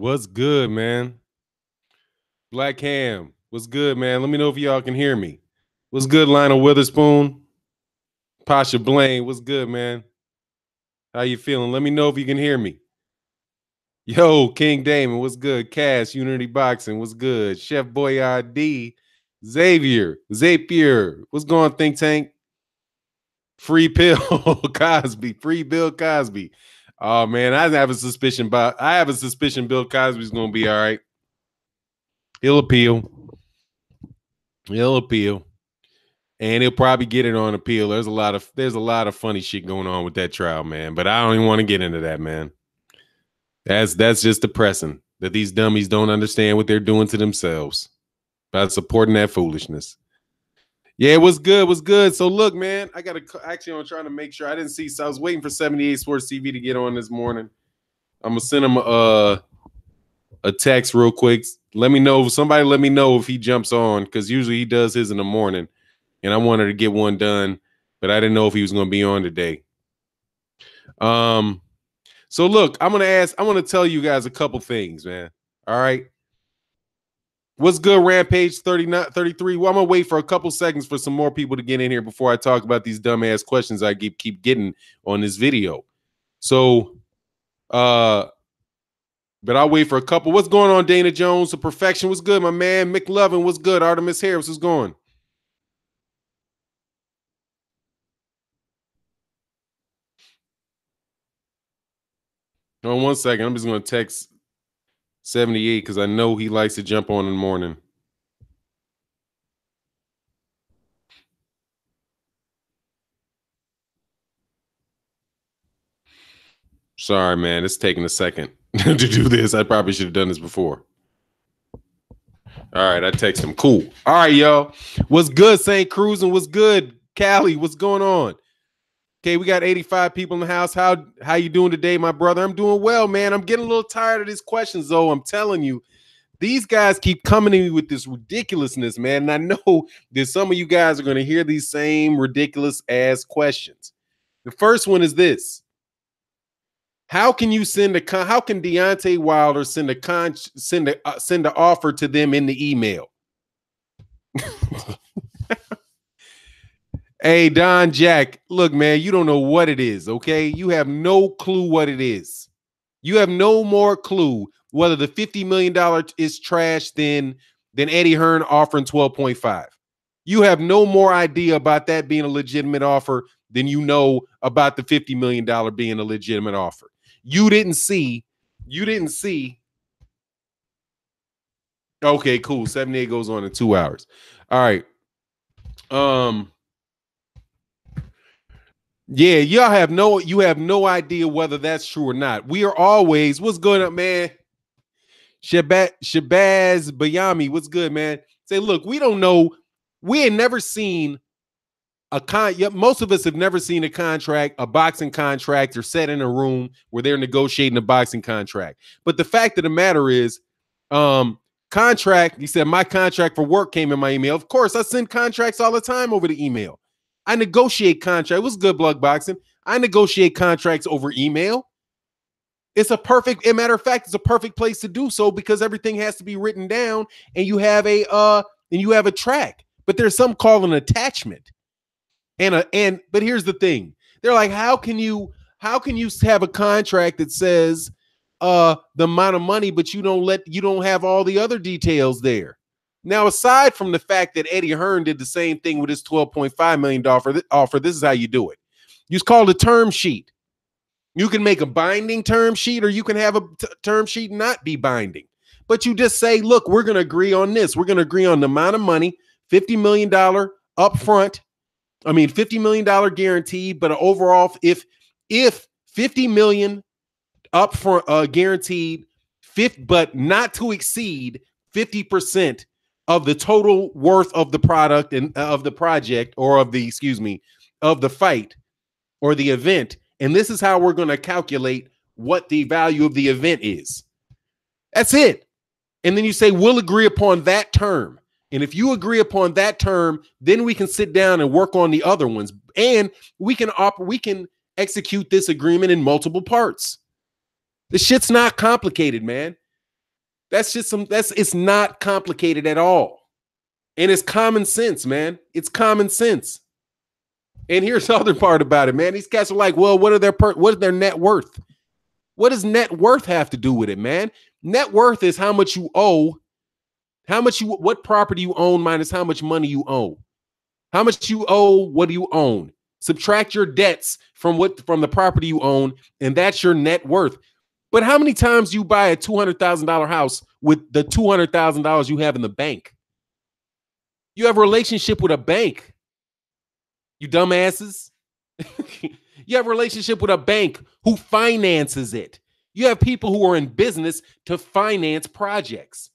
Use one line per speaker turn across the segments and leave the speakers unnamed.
What's good, man? Black Ham, what's good, man? Let me know if y'all can hear me. What's good, Lionel Witherspoon? Pasha Blaine, what's good, man? How you feeling? Let me know if you can hear me. Yo, King Damon, what's good? Cass, Unity Boxing, what's good? Chef Boyardee, Zapier, what's going, Think Tank? Free Pill Cosby, free Bill Cosby. Oh man, I have a suspicion Bill Cosby's gonna be all right. He'll appeal. And he'll probably get it on appeal. There's a lot of funny shit going on with that trial, man. But I don't even want to get into that, man. That's just depressing that these dummies don't understand what they're doing to themselves by supporting that foolishness. Yeah, it was good. So look, man, I'm trying to make sure I didn't see. So I was waiting for 78 Sports TV to get on this morning. I'm gonna send him a text real quick. Let me know if he jumps on, because usually he does his in the morning. And I wanted to get one done, but I didn't know if he was going to be on today. So look, I want to tell you guys a couple things, man. All right. What's good, Rampage 33? Well, I'm going to wait for a couple seconds for some more people to get in here before I talk about these dumbass questions I keep getting on this video. So, but I'll wait for a couple. What's going on, Dana Jones? The Perfection. What's good, my man? McLovin. What's good? Artemis Harris. What's going? Hold on 1 second. I'm just going to text 78 because I know he likes to jump on in the morning. Sorry, man. It's taking a second to do this. I probably should have done this before. All right, I text him. Cool. All right, y'all. What's good, St. Cruz? And what's good, Cali? What's going on? Okay, we got 85 people in the house. How you doing today, my brother? I'm doing well, man. I'm getting a little tired of these questions, though. I'm telling you, these guys keep coming to me with this ridiculousness, man. And I know that some of you guys are going to hear these same ridiculous-ass questions. The first one is this. How can Deontay Wilder send an offer to them in the email? Hey, Don Jack, look, man, you don't know what it is, okay? You have no clue what it is. You have no more clue whether the $50 million is trash than Eddie Hearn offering 12.5. You have no more idea about that being a legitimate offer than you know about the $50 million being a legitimate offer. You didn't see. Okay, cool. 78 goes on in 2 hours. All right. Yeah, you have no idea whether that's true or not. We are always, what's good up, man? Shabazz Bayami, what's good, man? Say, look, we don't know. We ain't never seen most of us have never seen a boxing contract, or sat in a room where they're negotiating a boxing contract. But the fact of the matter is, contract, he said, my contract for work came in my email. Of course, I send contracts all the time over the email. I negotiate contracts. What's good, Blood Boxing? I negotiate contracts over email. It's a matter of fact, it's a perfect place to do so, because everything has to be written down, and you have a track. But there's some called an attachment. But here's the thing. They're like, how can you have a contract that says the amount of money, but you don't have all the other details there? Now, aside from the fact that Eddie Hearn did the same thing with his $12.5 million offer, this is how you do it. It's called a term sheet. You can make a binding term sheet, or you can have a term sheet not be binding. But you just say, look, we're going to agree on this. We're going to agree on the amount of money, $50 million upfront. $50 million guaranteed, but overall, if $50 million upfront guaranteed, but not to exceed 50% of the total worth of the product and of the project, or of the fight or the event. And this is how we're going to calculate what the value of the event is. That's it. And then you say, we'll agree upon that term. And if you agree upon that term, then we can sit down and work on the other ones. And we can execute this agreement in multiple parts. The shit's not complicated, man. That's just it's not complicated at all. And it's common sense, man. It's common sense. And here's the other part about it, man. These cats are like, well, what is their net worth? What does net worth have to do with it, man? Net worth is how much you owe, what property you own minus how much money you owe. How much you owe, what do you own? Subtract your debts from the property you own, and that's your net worth. But how many times you buy a $200,000 house with the $200,000 you have in the bank? You have a relationship with a bank, you dumbasses. You have a relationship with a bank who finances it. You have people who are in business to finance projects.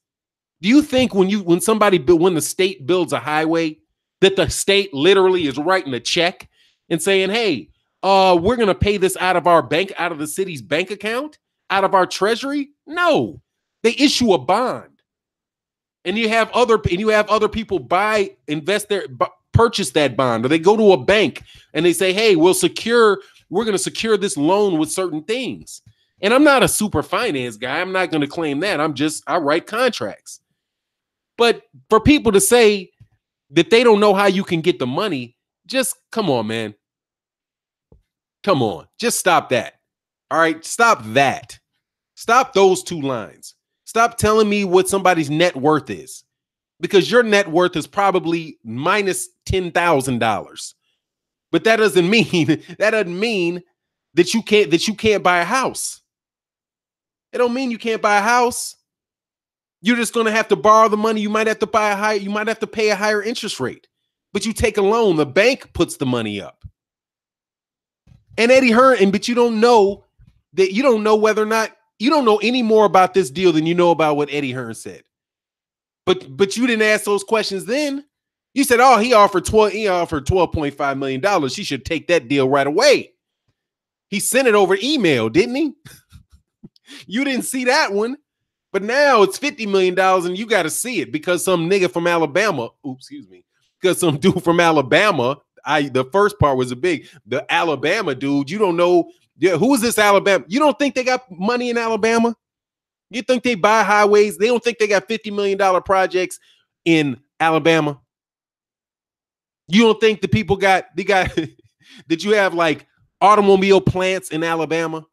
Do you think when the state builds a highway, that the state literally is writing a check and saying, hey, we're going to pay this out of our bank, out of the city's bank account, out of our treasury? No, they issue a bond. And you have other people purchase that bond, or they go to a bank and they say, hey, we're going to secure this loan with certain things. And I'm not a super finance guy. I'm not going to claim that. I write contracts. But for people to say that they don't know how you can get the money, just come on, man. Come on. Just stop that. All right. Stop that. Stop those two lines. Stop telling me what somebody's net worth is, because your net worth is probably minus $10,000. But that doesn't mean that you can't buy a house. It don't mean you can't buy a house. You're just going to have to borrow the money. You might have to pay a higher interest rate. But you take a loan, the bank puts the money up. And Eddie Hearn, but you don't know whether or not, you don't know any more about this deal than you know about what Eddie Hearn said. But you didn't ask those questions then. You said, oh, he offered $12.5 million. She should take that deal right away. He sent it over email, didn't he? You didn't see that one. But now it's $50 million and you got to see it because some nigga from Alabama, because some dude from Alabama, the first part was the Alabama dude, you don't know, who is this Alabama? You don't think they got money in Alabama? You think they buy highways? They don't think they got $50 million projects in Alabama? You don't think the people that you have like automobile plants in Alabama,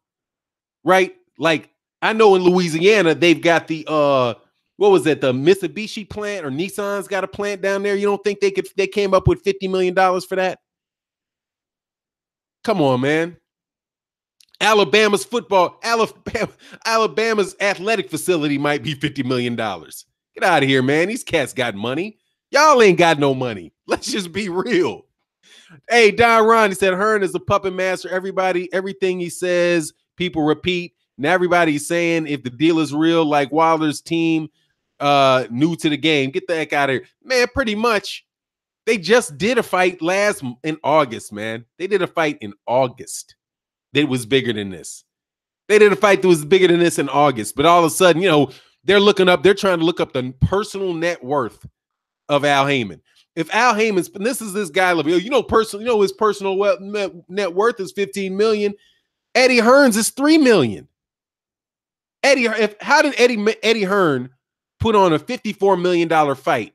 right? Like I know in Louisiana, they've got the, what was that? The Mitsubishi plant or Nissan's got a plant down there. You don't think they came up with $50 million for that? Come on, man. Alabama's athletic facility might be $50 million. Get out of here, man. These cats got money. Y'all ain't got no money. Let's just be real. Hey, Don Ron, he said Hearn is a puppet master. Everything he says, people repeat. Now everybody's saying if the deal is real, like Wilder's team, new to the game, get the heck out of here. Man, pretty much. They just did a fight in August, man. They did a fight in August that was bigger than this. They did a fight that was bigger than this in August. But all of a sudden, they're trying to look up the personal net worth of Al Heyman. If Al Heyman's, and this is this guy, his personal net worth is $15 million. Eddie Hearn's is $3 million. How did Eddie Hearn put on a $54 million fight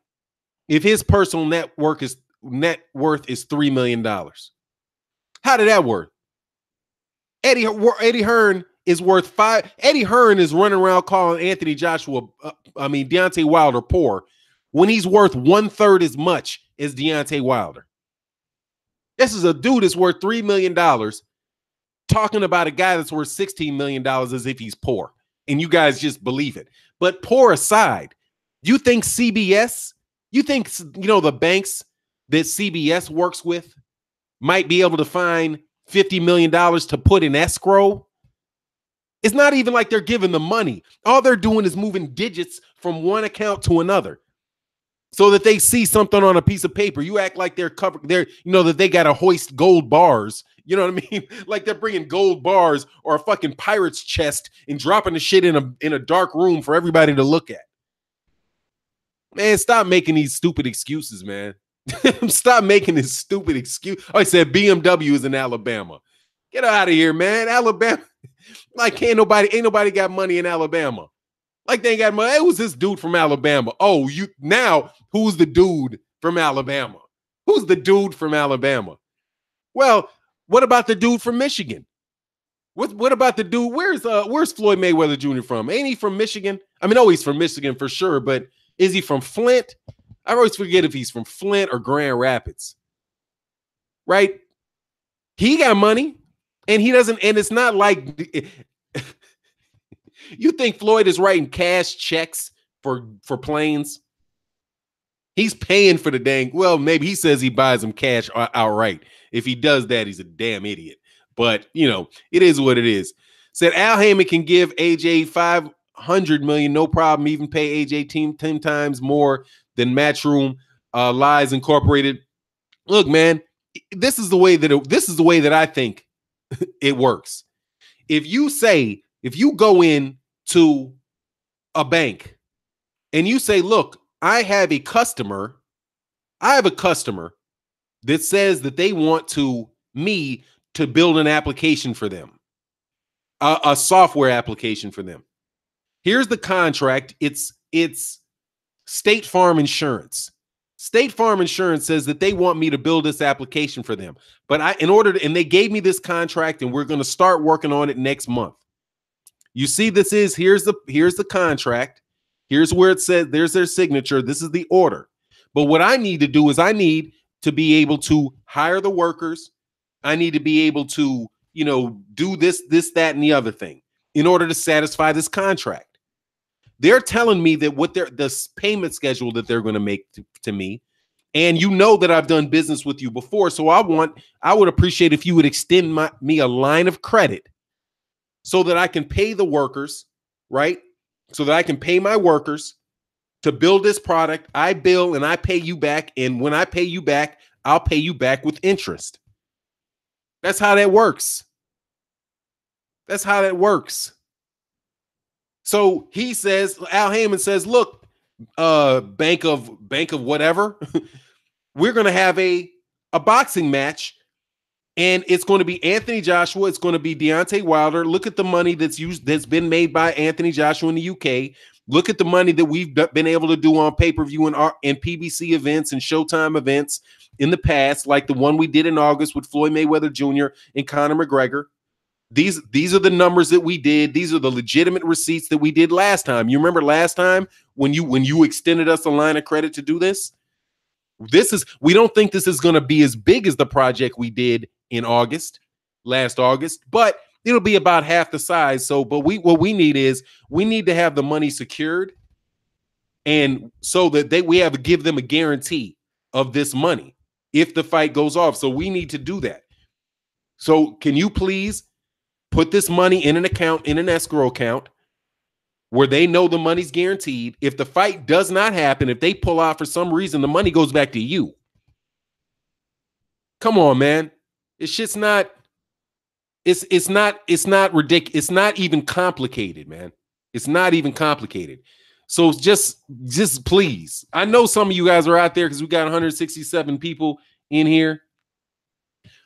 if his personal net worth is $3 million? How did that work? Eddie Hearn is worth $5. Eddie Hearn is running around calling Deontay Wilder poor when he's worth 1/3 as much as Deontay Wilder. This is a dude that's worth $3 million talking about a guy that's worth $16 million as if he's poor. And you guys just believe it. But poor aside, you think CBS, the banks that CBS works with might be able to find $50 million to put in escrow? It's not even like they're giving the money. All they're doing is moving digits from one account to another so that they see something on a piece of paper. You act like they're covered. That they got to hoist gold bars. You know what I mean? Like they're bringing gold bars or a fucking pirate's chest and dropping the shit in a dark room for everybody to look at. Man, stop making these stupid excuses, man. Stop making this stupid excuse. Oh, I said BMW is in Alabama. Get out of here, man. Alabama. Like ain't nobody got money in Alabama. Like they ain't got money. Hey, who's this dude from Alabama? Oh, who's the dude from Alabama? Who's the dude from Alabama? Well, what about the dude from Michigan? What about the dude? Where's Floyd Mayweather Jr. from? Ain't he from Michigan? I mean, oh, he's from Michigan for sure, but is he from Flint? I always forget if he's from Flint or Grand Rapids. Right? He got money, and he doesn't, and it's not like you think Floyd is writing cash checks for planes. He's paying for the dang, well, maybe he says he buys them cash outright. If he does that, he's a damn idiot. But, it is what it is. Said Al Heyman can give AJ $500 million, no problem. Even pay AJ 10 times more than Matchroom Lies Incorporated. Look, man, this is the way that I think it works. If you go in to a bank and you say, look, I have a customer that says that they want me to build an application for them, a software application for them. Here's the contract. It's State Farm Insurance. State Farm Insurance says that they want me to build this application for them. But and they gave me this contract, and we're going to start working on it next month. You see, here's the contract. Here's where it says, there's their signature. This is the order. But what I need to do is I need to be able to hire the workers. I need to be able to, do this, that, and the other thing in order to satisfy this contract. They're telling me that the payment schedule that they're going to make to me. And that I've done business with you before. So I would appreciate if you would extend me a line of credit so that I can pay the workers, right? So that I can pay my workers to build this product. I bill and I pay you back. And when I pay you back, I'll pay you back with interest. That's how that works. That's how that works. So he says, Al Heyman says, look, bank of whatever, we're going to have a boxing match. And it's going to be Anthony Joshua. It's going to be Deontay Wilder. Look at the money that's been made by Anthony Joshua in the UK. Look at the money that we've been able to do on pay-per-view and PBC events and Showtime events in the past, like the one we did in August with Floyd Mayweather Jr. and Conor McGregor. These are the numbers that we did. These are the legitimate receipts that we did last time. You remember last time when you extended us a line of credit to do this? We don't think this is going to be as big as the project we did in last August, but it'll be about half the size. So, but what we need to have the money secured, and so that we have to give them a guarantee of this money if the fight goes off. So we need to do that. So can you please put this money in an escrow account where they know the money's guaranteed? If the fight does not happen, if they pull out for some reason, the money goes back to you. Come on, man. It's not ridiculous. It's not even complicated, man. It's not even complicated. So just please. I know some of you guys are out there because we got 167 people in here.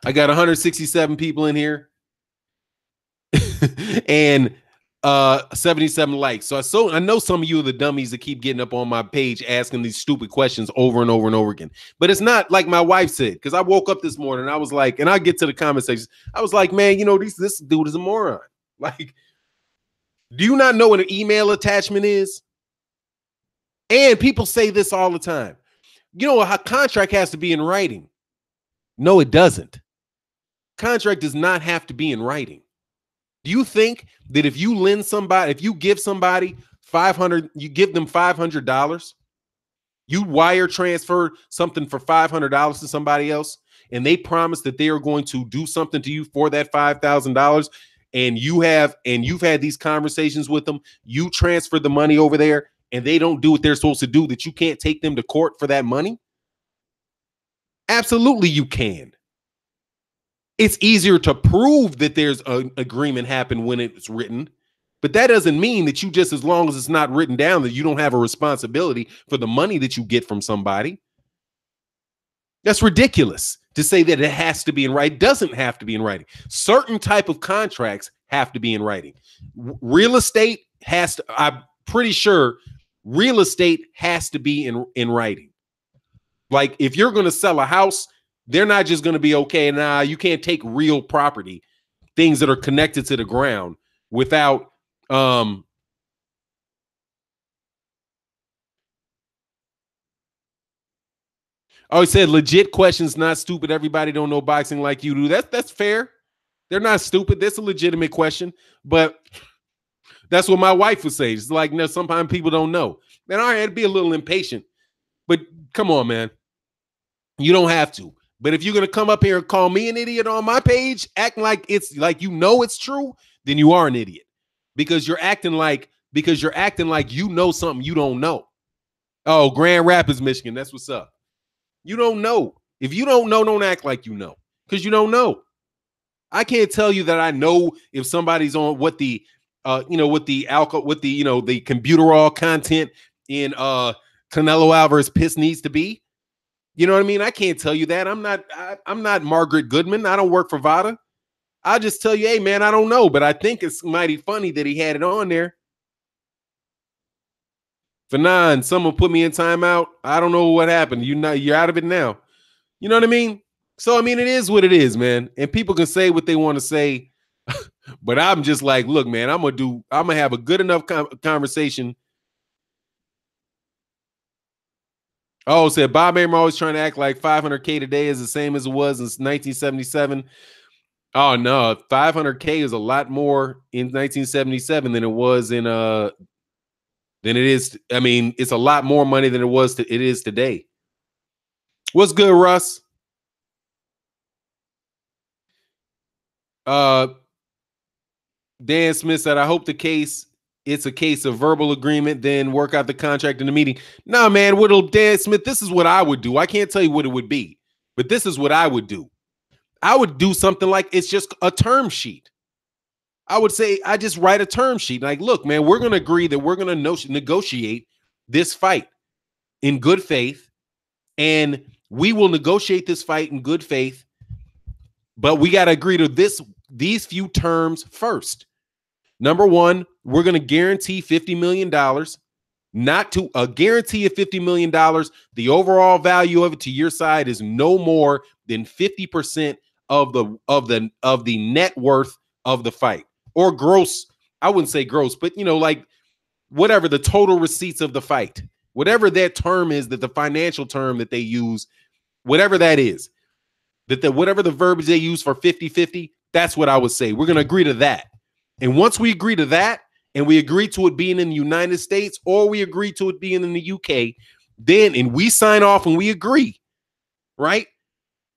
I got 167 people in here. And 77 likes. So I know some of you are the dummies that keep getting up on my page asking these stupid questions over and over and over again. But it's not like my wife said, because I woke up this morning and I was like, and I get to the comment section, I was like, man, this dude is a moron. Like, do you not know what an email attachment is? And people say this all the time. A contract has to be in writing. No, it doesn't. Contract does not have to be in writing. Do you think that if you give somebody $500, you give them $500, you wire transfer something for $500 to somebody else, and they promise that they are going to do something to you for that $5,000, and you've had these conversations with them, you transfer the money over there, and they don't do what they're supposed to do, that you can't take them to court for that money? Absolutely you can. It's easier to prove that there's an agreement happened when it's written, but that doesn't mean that you just, as long as it's not written down, that you don't have a responsibility for the money that you get from somebody. That's ridiculous to say that it has to be in writing. It doesn't have to be in writing. Certain type of contracts have to be in writing. Real estate has to, pretty sure real estate has to be in writing. Like if you're going to sell a house, they're not just going to be okay. Nah, you can't take real property, things that are connected to the ground without Oh, he said legit questions, not stupid. Everybody don't know boxing like you do. That's fair. They're not stupid. That's a legitimate question. But that's what my wife would say. It's like, no, sometimes people don't know. And I had to be a little impatient. But come on, man. You don't have to. But if you're gonna come up here and call me an idiot on my page, acting like it's like you know it's true, then you are an idiot. Because you're acting like you know something you don't know. Oh, Grand Rapids, Michigan. That's what's up. You don't know. If you don't know, don't act like you know. Because you don't know. I can't tell you that I know if somebody's on what the with the alcohol, with the the computerol content in Canelo Alvarez piss needs to be. You know what I mean? I can't tell you that. I'm not Margaret Goodman. I don't work for VADA. I'll just tell you, hey man, I don't know, but I think it's mighty funny that he had it on there. Fanon, someone put me in timeout. I don't know what happened. You're out of it now. You know what I mean? So I mean, it is what it is, man. And people can say what they want to say, but I'm just like, look, man, I'm gonna have a good enough conversation. Oh, said Bob Arum always trying to act like 500K today is the same as it was in 1977. Oh no, 500K is a lot more in 1977 than it was in than it is. I mean, it's a lot more money than it is today. What's good, Russ? Dan Smith said, I hope it's a case of verbal agreement, then work out the contract in the meeting. Nah, man, Dan Smith, this is what I would do. I can't tell you what it would be, but this is what I would do. I would do something like it's just a term sheet. I would say I just write a term sheet. Like, look, man, we're going to agree that we're going to negotiate this fight in good faith, and we will negotiate this fight in good faith, but we got to agree to these few terms first. Number one, we're going to guarantee $50 million, not to a guarantee of $50 million. The overall value of it to your side is no more than 50% of the net worth of the fight, or gross. I wouldn't say gross, but like whatever the total receipts of the fight, whatever that term is, that the financial term that they use, whatever that is, whatever the verbiage they use for 50-50, that's what I would say. We're going to agree to that. And once we agree to that, and we agree to it being in the United States, or we agree to it being in the UK, and we sign off and we agree, right?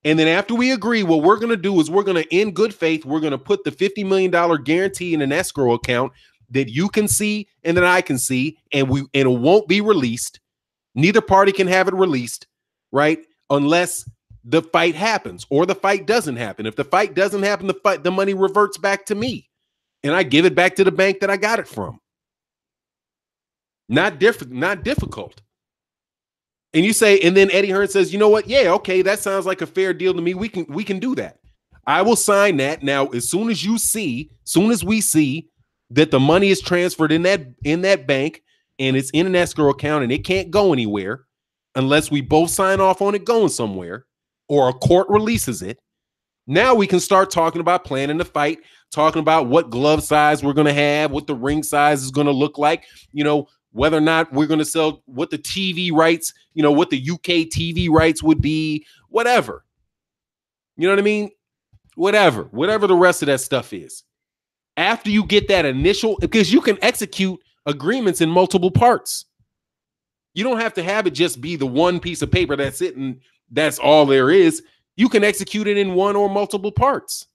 And then after we agree, what we're going to do is we're going to, in good faith, we're going to put the $50 million guarantee in an escrow account that you can see and that I can see, and it won't be released. Neither party can have it released, right? Unless the fight happens or the fight doesn't happen. If the fight doesn't happen, the money reverts back to me, and I give it back to the bank that I got it from. Not difficult. And you say, and then Eddie Hearn says, you know what? Yeah, okay, that sounds like a fair deal to me. We can do that. I will sign that. Now, as soon as we see that the money is transferred in that bank and it's in an escrow account and it can't go anywhere unless we both sign off on it going somewhere or a court releases it. Now we can start talking about planning the fight, talking about what glove size we're going to have, what the ring size is going to look like, whether or not we're going to sell, what the TV rights, what the UK TV rights would be, whatever. You know what I mean? Whatever the rest of that stuff is. After you get that initial, because you can execute agreements in multiple parts. You don't have to have it just be the one piece of paper that's it and that's all there is. You can execute it in one or multiple parts.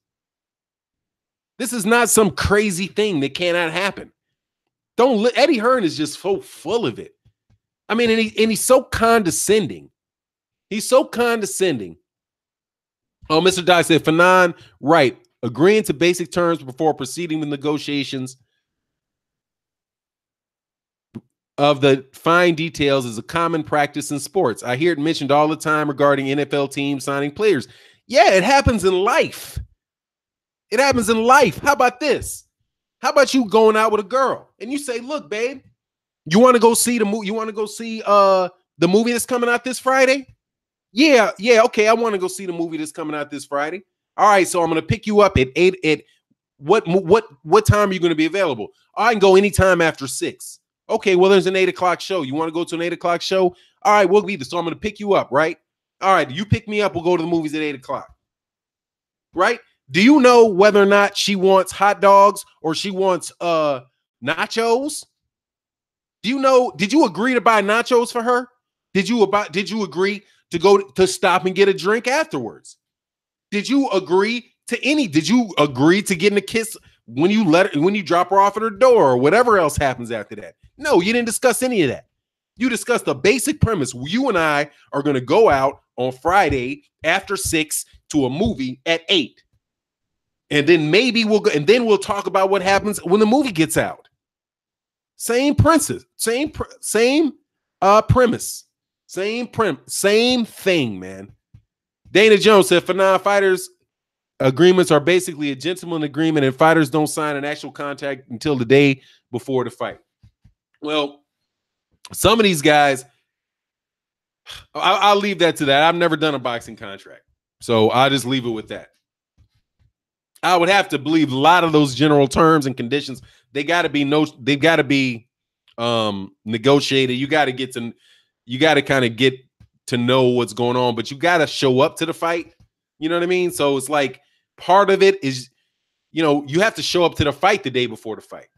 This is not some crazy thing that cannot happen. Eddie Hearn is just so full of it. I mean, and he's so condescending. He's so condescending. Oh, Mr. Dye said, Fanon, right. Agreeing to basic terms before proceeding with negotiations of the fine details is a common practice in sports. I hear it mentioned all the time regarding NFL teams signing players. Yeah, it happens in life. It happens in life. How about this? How about you going out with a girl and you say, look, babe, You want to go see the movie? You want to go see the movie that's coming out this Friday? Yeah, okay. I want to go see the movie that's coming out this Friday. All right, so I'm gonna pick you up at 8 at what time are you gonna be available? I can go anytime after 6. Okay, well, there's an 8 o'clock show. You want to go to an 8 o'clock show? All right, we'll be there. So I'm gonna pick you up, right? All right, you pick me up, we'll go to the movies at 8 o'clock. Right? Do you know whether or not she wants hot dogs or she wants nachos? Do you know? Did you agree to buy nachos for her? Did you agree to go to stop and get a drink afterwards? Did you agree did you agree to getting a kiss when you drop her off at her door or whatever else happens after that? No, you didn't discuss any of that. You discussed the basic premise. You and I are going to go out on Friday after 6 to a movie at 8. And then maybe we'll go, and then we'll talk about what happens when the movie gets out. Same princess, same premise, same thing, man. Dana Jones said for non-fighters, agreements are basically a gentleman agreement, and fighters don't sign an actual contract until the day before the fight. Well, some of these guys, I'll leave that to that. I've never done a boxing contract, so I'll just leave it with that. I would have to believe a lot of those general terms and conditions, they've got to be negotiated. You got to kind of get to know what's going on, but you got to show up to the fight. You know what I mean? So it's like part of it is, you have to show up to the fight the day before the fight.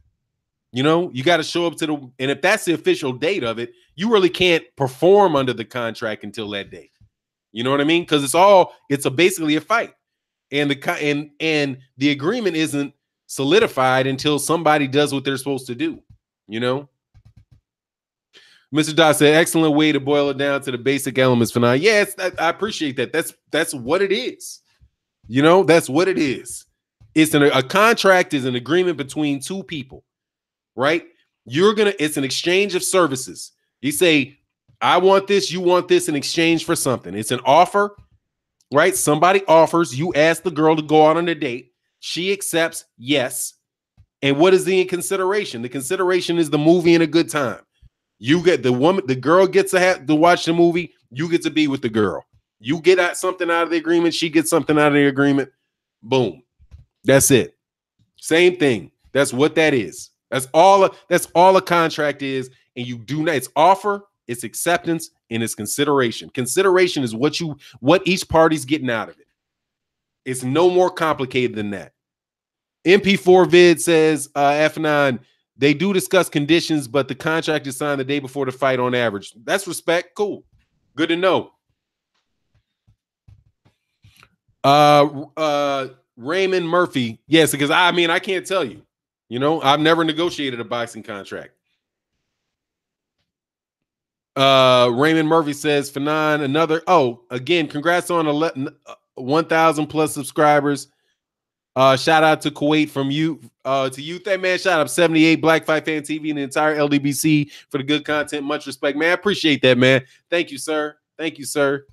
You got to show up and if that's the official date of it, you really can't perform under the contract until that date. You know what I mean? Because it's basically a fight. And the agreement isn't solidified until somebody does what they're supposed to do, Mr. Dot said, excellent way to boil it down to the basic elements for now. Yeah, I appreciate that. That's what it is. That's what it is. A contract is an agreement between two people, right? It's an exchange of services. You say, I want this, you want this in exchange for something. It's an offer. Right? Somebody offers, you ask the girl to go out on a date. She accepts, yes. And what is the consideration? The consideration is the movie and a good time. You get the girl gets to watch the movie. You get to be with the girl. You get something out of the agreement. She gets something out of the agreement. Boom. That's it. Same thing. That's what that is. That's all a contract is. And you do not, it's offer, it's acceptance, and it's consideration. Consideration is what each party's getting out of it. It's no more complicated than that. MP4 Vid says, F9, they do discuss conditions, but the contract is signed the day before the fight on average. That's respect. Cool. Good to know. Raymond Murphy. Yes, because I can't tell you. I've never negotiated a boxing contract. Raymond Murphy says, Fanon, again, congrats on 1,000 plus subscribers. Shout out to Kuwait from you to you. That man, shout out 78 Black Fight Fan TV and the entire LDBC for the good content. Much respect, man. I appreciate that, man. Thank you, sir. Thank you, sir.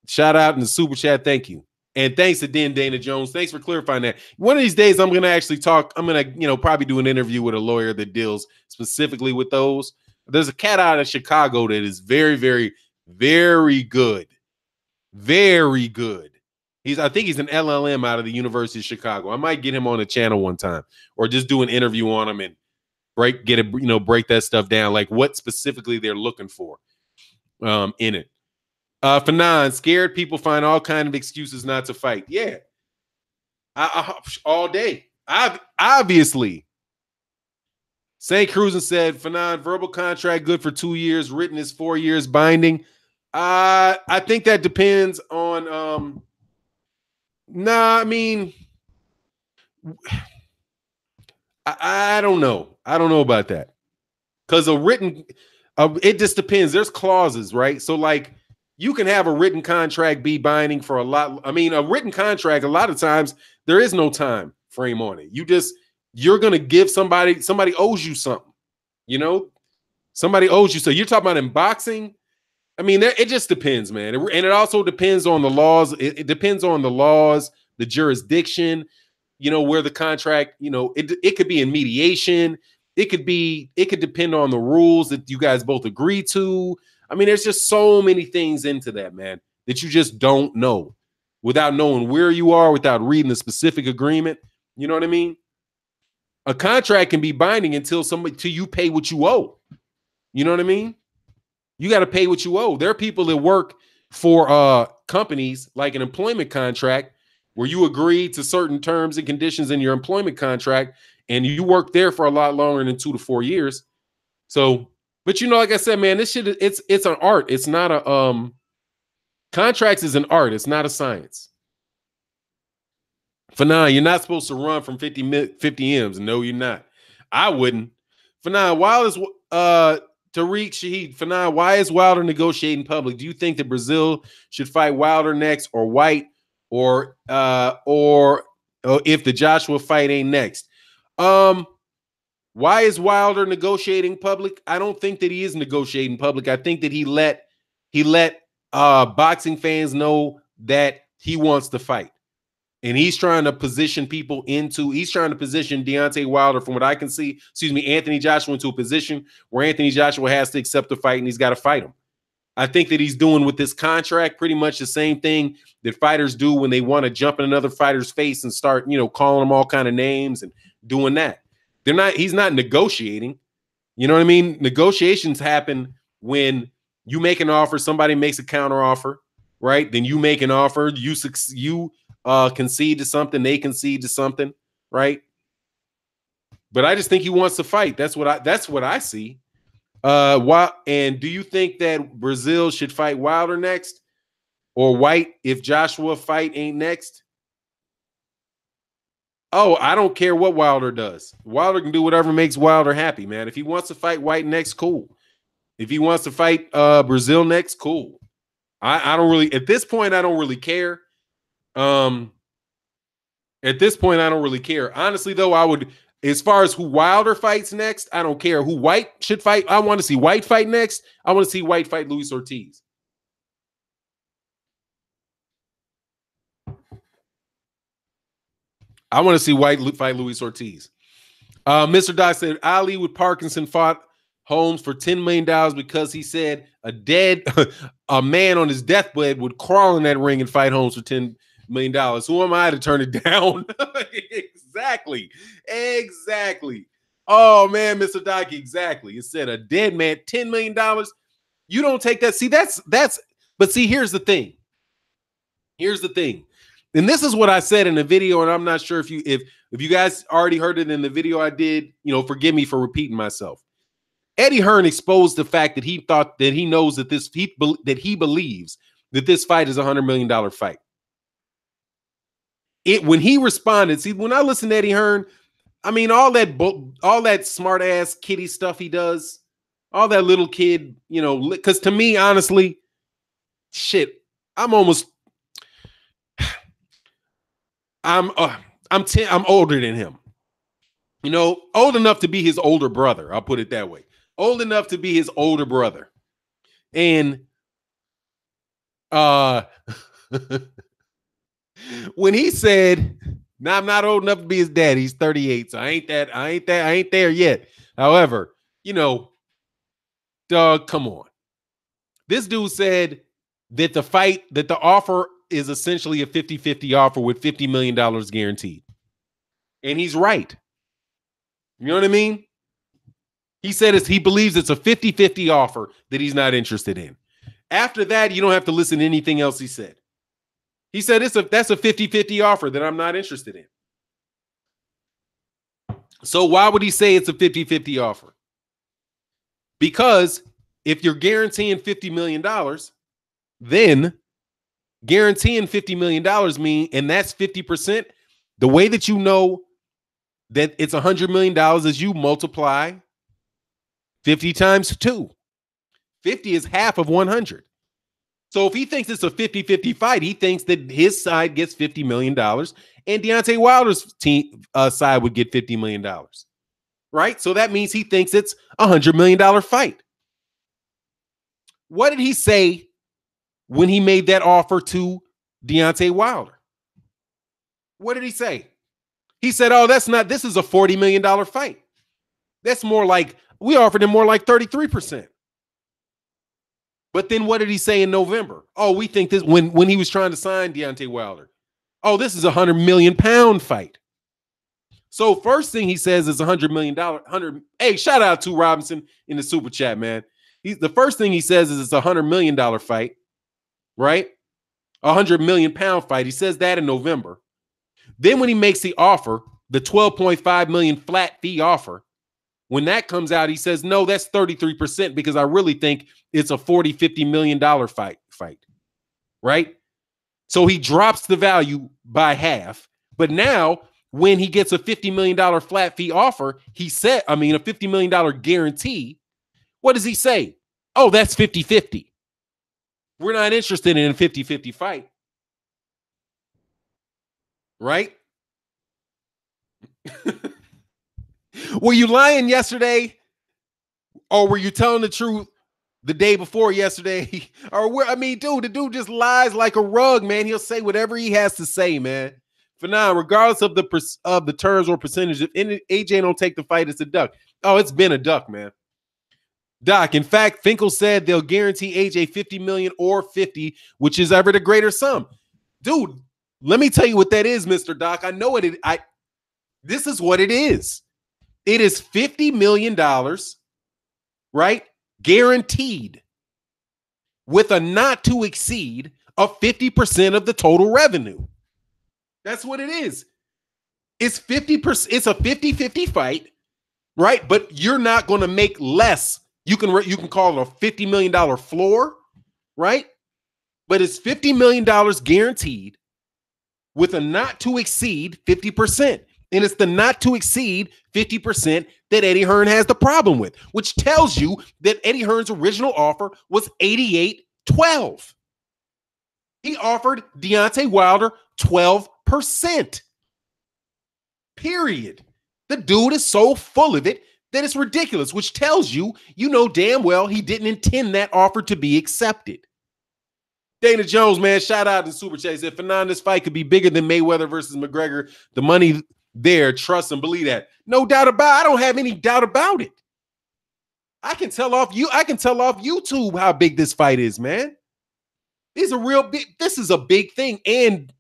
Shout out in the super chat. Thank you. And thanks to Dana Jones. Thanks for clarifying that. One of these days, I'm going to actually talk. I'm going to, probably do an interview with a lawyer that deals specifically with those. There's a cat out of Chicago that is very, very, very good. Very good. I think he's an LLM out of the University of Chicago. I might get him on the channel one time or just do an interview on him and break that stuff down, like what specifically they're looking for in it. Fanon, scared people find all kinds of excuses not to fight. Yeah. All day. Obviously. St. Cruz said, Fanon, verbal contract good for 2 years, written is 4 years, binding. I think that depends on I don't know. I don't know about that. Because it just depends. There's clauses, right? So like you can have a written contract be binding for a lot. A written contract, a lot of times there is no time frame on it. You're going to give somebody owes you something, somebody owes you. So you're talking about in boxing. It just depends, man. And it also depends on the laws. It depends on the laws, the jurisdiction, where the contract, it could be in mediation. It could depend on the rules that you guys both agree to. I mean, there's just so many things into that, man, that you just don't know without knowing where you are, without reading the specific agreement. You know what I mean? A contract can be binding till you pay what you owe. You know what I mean? You got to pay what you owe. There are people that work for companies like an employment contract where you agree to certain terms and conditions in your employment contract, and you work there for a lot longer than 2 to 4 years. So, but like I said, man, this shit, it's an art. It's not a contracts is an art. It's not a science. Fanan, you're not supposed to run from 50 M's. No, you're not. I wouldn't. Fanan, Tariq Shaheed, Fanan, why is Wilder negotiating public? Do you think that Brazil should fight Wilder next, or White, or if the Joshua fight ain't next? Why is Wilder negotiating public? I don't think that he is negotiating public. I think that he let boxing fans know that he wants to fight. And he's trying to position Deontay Wilder, from what I can see, Anthony Joshua, into a position where Anthony Joshua has to accept the fight and he's got to fight him. I think that he's doing with this contract pretty much the same thing that fighters do when they want to jump in another fighter's face and start, calling them all kind of names and doing that. He's not negotiating. You know what I mean? Negotiations happen when you make an offer, somebody makes a counter offer, right? Then you make an offer, you concede to something, they concede to something, right? But I just think he wants to fight. That's what I see. And do you think that Brazil should fight Wilder next, or White if Joshua fight ain't next? Oh, I don't care what Wilder does. Wilder can do whatever makes Wilder happy, man. If he wants to fight White next, cool. If he wants to fight Brazil next, cool. I don't really, at this point, I don't really care. At this point, I don't really care. Honestly, though, I would, as far as who Wilder fights next, I don't care who White should fight. I want to see White fight next. I want to see White fight Luis Ortiz. I want to see White fight Luis Ortiz. Mr. Doc said Ali with Parkinson fought Holmes for $10 million because he said a man on his deathbed would crawl in that ring and fight Holmes for $10 million. Who am I to turn it down? Exactly. Oh man, Mr. Doc, exactly. It said a dead man, $10 million. You don't take that. See, but see, here's the thing. And this is what I said in the video, and I'm not sure if you guys already heard it in the video I did, forgive me for repeating myself. Eddie Hearn exposed the fact that he knows that he believes that this fight is a $100 million fight. When he responded, see, when I listen to Eddie Hearn, I mean, all that smart ass kiddie stuff he does, all that little kid, because to me, honestly, shit, I'm older than him. Old enough to be his older brother. I'll put it that way. Old enough to be his older brother. And when he said, "Now I'm not old enough to be his dad. He's 38, so I ain't there yet." However, dog, come on. This dude said that the offer is essentially a 50-50 offer with $50 million guaranteed. And he's right. You know what I mean? He said he believes it's a 50-50 offer that he's not interested in. After that, you don't have to listen to anything else he said. He said that's a 50-50 offer that I'm not interested in. So why would he say it's a 50-50 offer? Because if you're guaranteeing $50 million, then guaranteeing $50 million mean, and that's 50%, the way that you know that it's $100 million is you multiply 50 times 2. 50 is half of 100. So if he thinks it's a 50-50 fight, he thinks that his side gets $50 million and Deontay Wilder's side would get $50 million. Right? So that means he thinks it's a $100 million fight. What did he say when he made that offer to Deontay Wilder? What did he say? He said, "Oh, this is a $40 million fight." That's more like, we offered him more like 33%. But then what did he say in November? Oh, we think this, when he was trying to sign Deontay Wilder. Oh, this is a £100 million fight. So first thing he says is $100 million. Hey, shout out to Robinson in the super chat, man. The first thing he says is it's a $100 million fight, right? A £100 million fight. He says that in November. Then when he makes the offer, the $12.5 million flat fee offer, when that comes out, he says, no, that's 33% because I really think it's a $40-50 million fight, right? So he drops the value by half. But now, when he gets a $50 million flat fee offer, a $50 million guarantee, what does he say? Oh, that's 50-50. We're not interested in a 50-50 fight. Right? Were you lying yesterday? Or were you telling the truth the day before yesterday? Dude, the dude just lies like a rug, man. He'll say whatever he has to say, man. For now, regardless of the terms or percentage, if AJ don't take the fight, it's a duck. Oh, it's been a duck, man. Doc, in fact, Finkel said they'll guarantee AJ 50 million or 50, which is ever the greater sum. Dude, let me tell you what that is, Mr. Doc. I know it. This is what it is. It is $50 million, right? Guaranteed, with a not to exceed of 50% of the total revenue. That's what it is. It's 50%. It's a 50-50 fight, right? But you're not going to make less. You can call it a $50 million floor, right? But it's $50 million guaranteed with a not to exceed 50%. And it's the not to exceed 50% that Eddie Hearn has the problem with, which tells you that Eddie Hearn's original offer was 88-12. He offered Deontay Wilder 12%. Period. The dude is so full of it that it's ridiculous, which tells you, damn well he didn't intend that offer to be accepted. Dana Jones, man, shout out to Super Chat. He said, Fernand, this fight could be bigger than Mayweather versus McGregor. The money there, trust and believe that. No doubt about it. I don't have any doubt about it. I can tell off YouTube how big this fight is, man. This is a big thing. And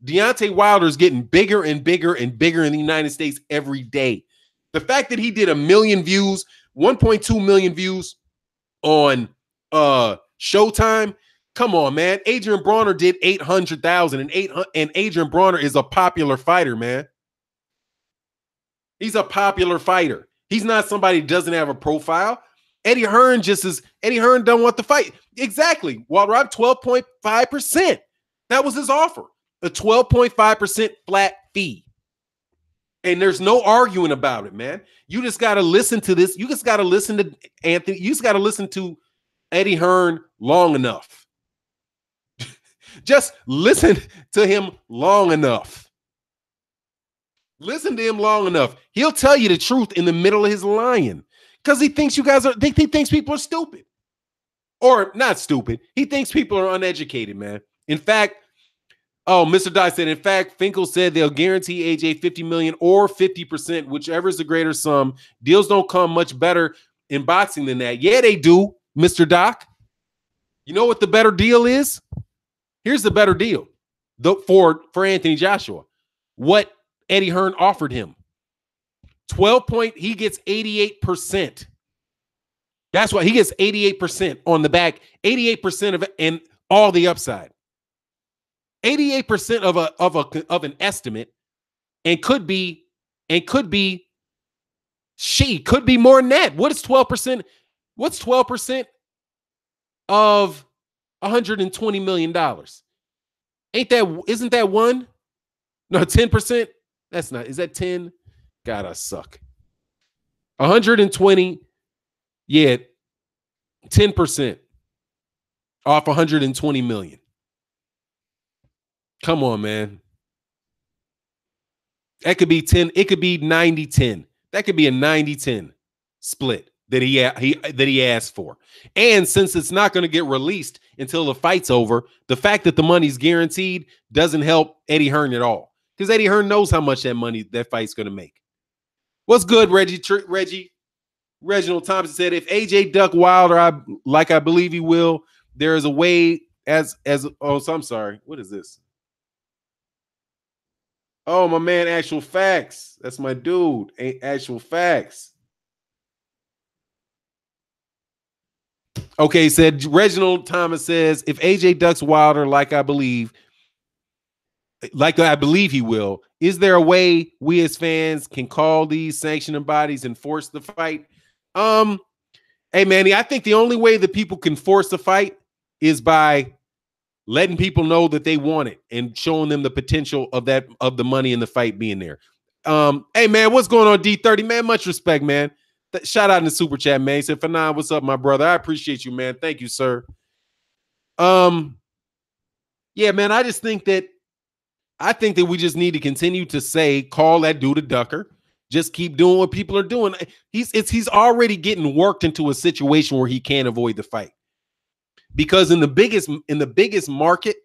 Deontay Wilder is getting bigger and bigger and bigger in the United States every day. The fact that he did 1 million views, 1.2 million views on Showtime. Come on, man. Adrian Bronner did 800,000, and Adrian Bronner is a popular fighter, man. He's a popular fighter. He's not somebody who doesn't have a profile. Eddie Hearn don't want the fight. Exactly. Wilder Rock, 12.5%. That was his offer. A 12.5% flat fee. And there's no arguing about it, man. You just got to listen to this. You just got to listen to Anthony. You just got to listen to Eddie Hearn long enough. Just listen to him long enough. Listen to him long enough. He'll tell you the truth in the middle of his lying because he thinks he thinks people are stupid. Or not stupid. He thinks people are uneducated, man. In fact, Mr. Dye said, in fact, Finkel said they'll guarantee AJ 50 million or 50%, whichever is the greater sum. Deals don't come much better in boxing than that. Yeah, they do, Mr. Doc. You know what the better deal is? Here's the better deal for Anthony Joshua. What Eddie Hearn offered him. He gets 88%. That's why he gets 88% on the back, 88% of it and all the upside. 88% of an estimate, and could be more than that. What is 12%? What's 12% of $120 million? Isn't that one? No, 10%. That's not. Is that 10? God, I suck. 120. Yeah, 10% off 120 million. Come on, man. That could be 10. It could be 90-10. That could be a 90-10 split that he asked for. And since it's not going to get released until the fight's over, the fact that the money's guaranteed doesn't help Eddie Hearn at all. Because Eddie Hearn knows how much that fight's going to make. What's good, Reggie? Reginald Thompson said, if AJ duck Wilder, I believe he will, there is a way so I'm sorry. What is this? Oh, my man, Actual Facts. That's my dude. Actual Facts. Okay, said Reginald Thomas says, if AJ ducks Wilder, like I believe he will, is there a way we as fans can call these sanctioning bodies and force the fight? Hey, Manny, I think the only way that people can force a fight is by letting people know that they want it and showing them the potential of the money in the fight being there. Hey, man, what's going on, D30? Man, much respect, man. Shout out in the super chat, man. He said, Fanon, what's up, my brother? I appreciate you, man. Thank you, sir. Yeah, man, I think that we just need to continue to say, call that dude a ducker. Just keep doing what people are doing. He's already getting worked into a situation where he can't avoid the fight. Because in the biggest market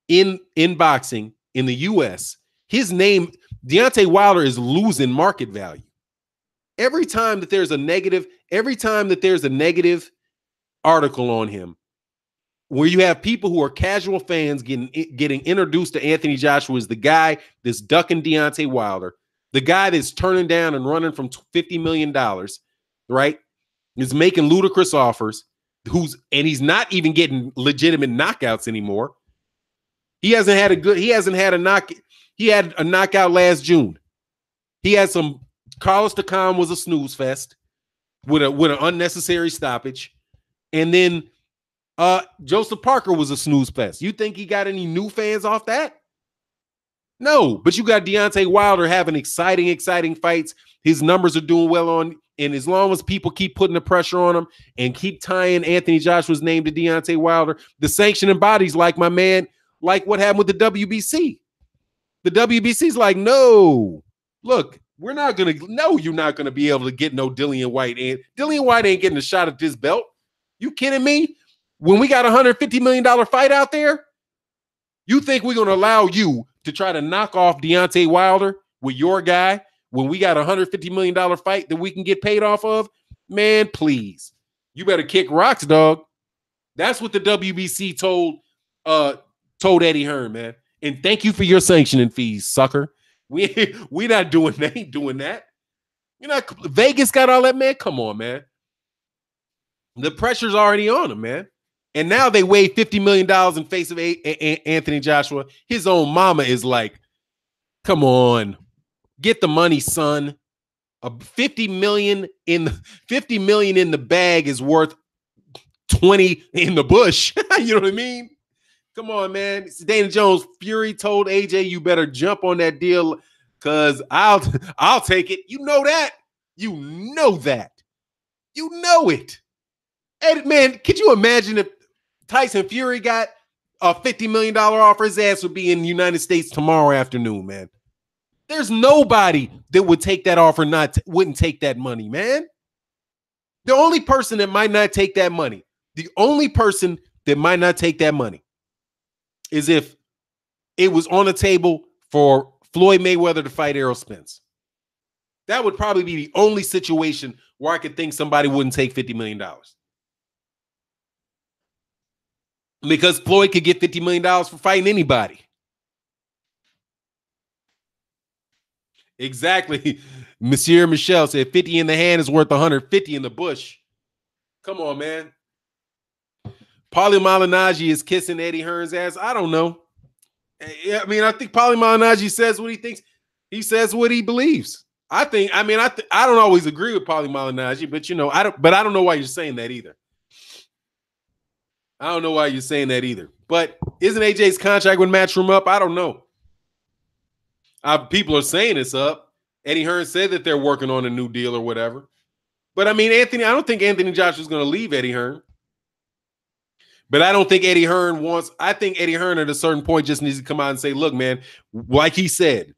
in boxing in the US, his name, Deontay Wilder, is losing market value. Every time that there's a negative article on him, where you have people who are casual fans getting introduced to Anthony Joshua as the guy that's ducking Deontay Wilder, the guy that's turning down and running from $50 million, right? Is making ludicrous offers, he's not even getting legitimate knockouts anymore. He had a knockout last June. He had some. Carlos Takam was a snooze fest with an unnecessary stoppage, and then Joseph Parker was a snooze fest. You think he got any new fans off that? No, but you got Deontay Wilder having exciting fights. His numbers are doing well and as long as people keep putting the pressure on him and keep tying Anthony Joshua's name to Deontay Wilder, the sanctioning bodies, like my man, like what happened with the WBC. The WBC's like, no, look, you're not going to be able to get no Dillian White. And Dillian White ain't getting a shot at this belt. You kidding me? When we got a $150 million fight out there, you think we're going to allow you to try to knock off Deontay Wilder with your guy when we got a $150 million fight that we can get paid off of? Man, please. You better kick rocks, dog. That's what the WBC told Eddie Hearn, man. And thank you for your sanctioning fees, sucker. We ain't doing that. You know, Vegas got all that, man. Come on, man. The pressure's already on him, man. And now they weigh $50 million in face of Anthony Joshua. His own mama is like, come on, get the money, son. $50 million in the bag is worth 20 in the bush. You know what I mean? Come on, man. It's Dana Jones. Fury told AJ, you better jump on that deal because I'll take it. You know that. You know that. You know it. Hey, man, could you imagine if Tyson Fury got a $50 million offer? His ass would be in the United States tomorrow afternoon, man. There's nobody that would take that offer, wouldn't take that money, man. The only person that might not take that money, is if it was on the table for Floyd Mayweather to fight Errol Spence. That would probably be the only situation where I could think somebody wouldn't take $50 million. Because Floyd could get $50 million for fighting anybody. Exactly. Monsieur Michel said 50 in the hand is worth 150 in the bush. Come on, man. Paulie Malignaggi is kissing Eddie Hearn's ass. I don't know. I mean, I think Paulie Malignaggi says what he thinks. He says what he believes. I don't always agree with Paulie Malignaggi, but I don't know why you're saying that either. But isn't AJ's contract with Matchroom up? I don't know. People are saying it's up. Eddie Hearn said that they're working on a new deal or whatever. But I mean, I don't think Anthony Joshua is going to leave Eddie Hearn. But I don't think Eddie Hearn I think Eddie Hearn at a certain point just needs to come out and say, look, man, like he said,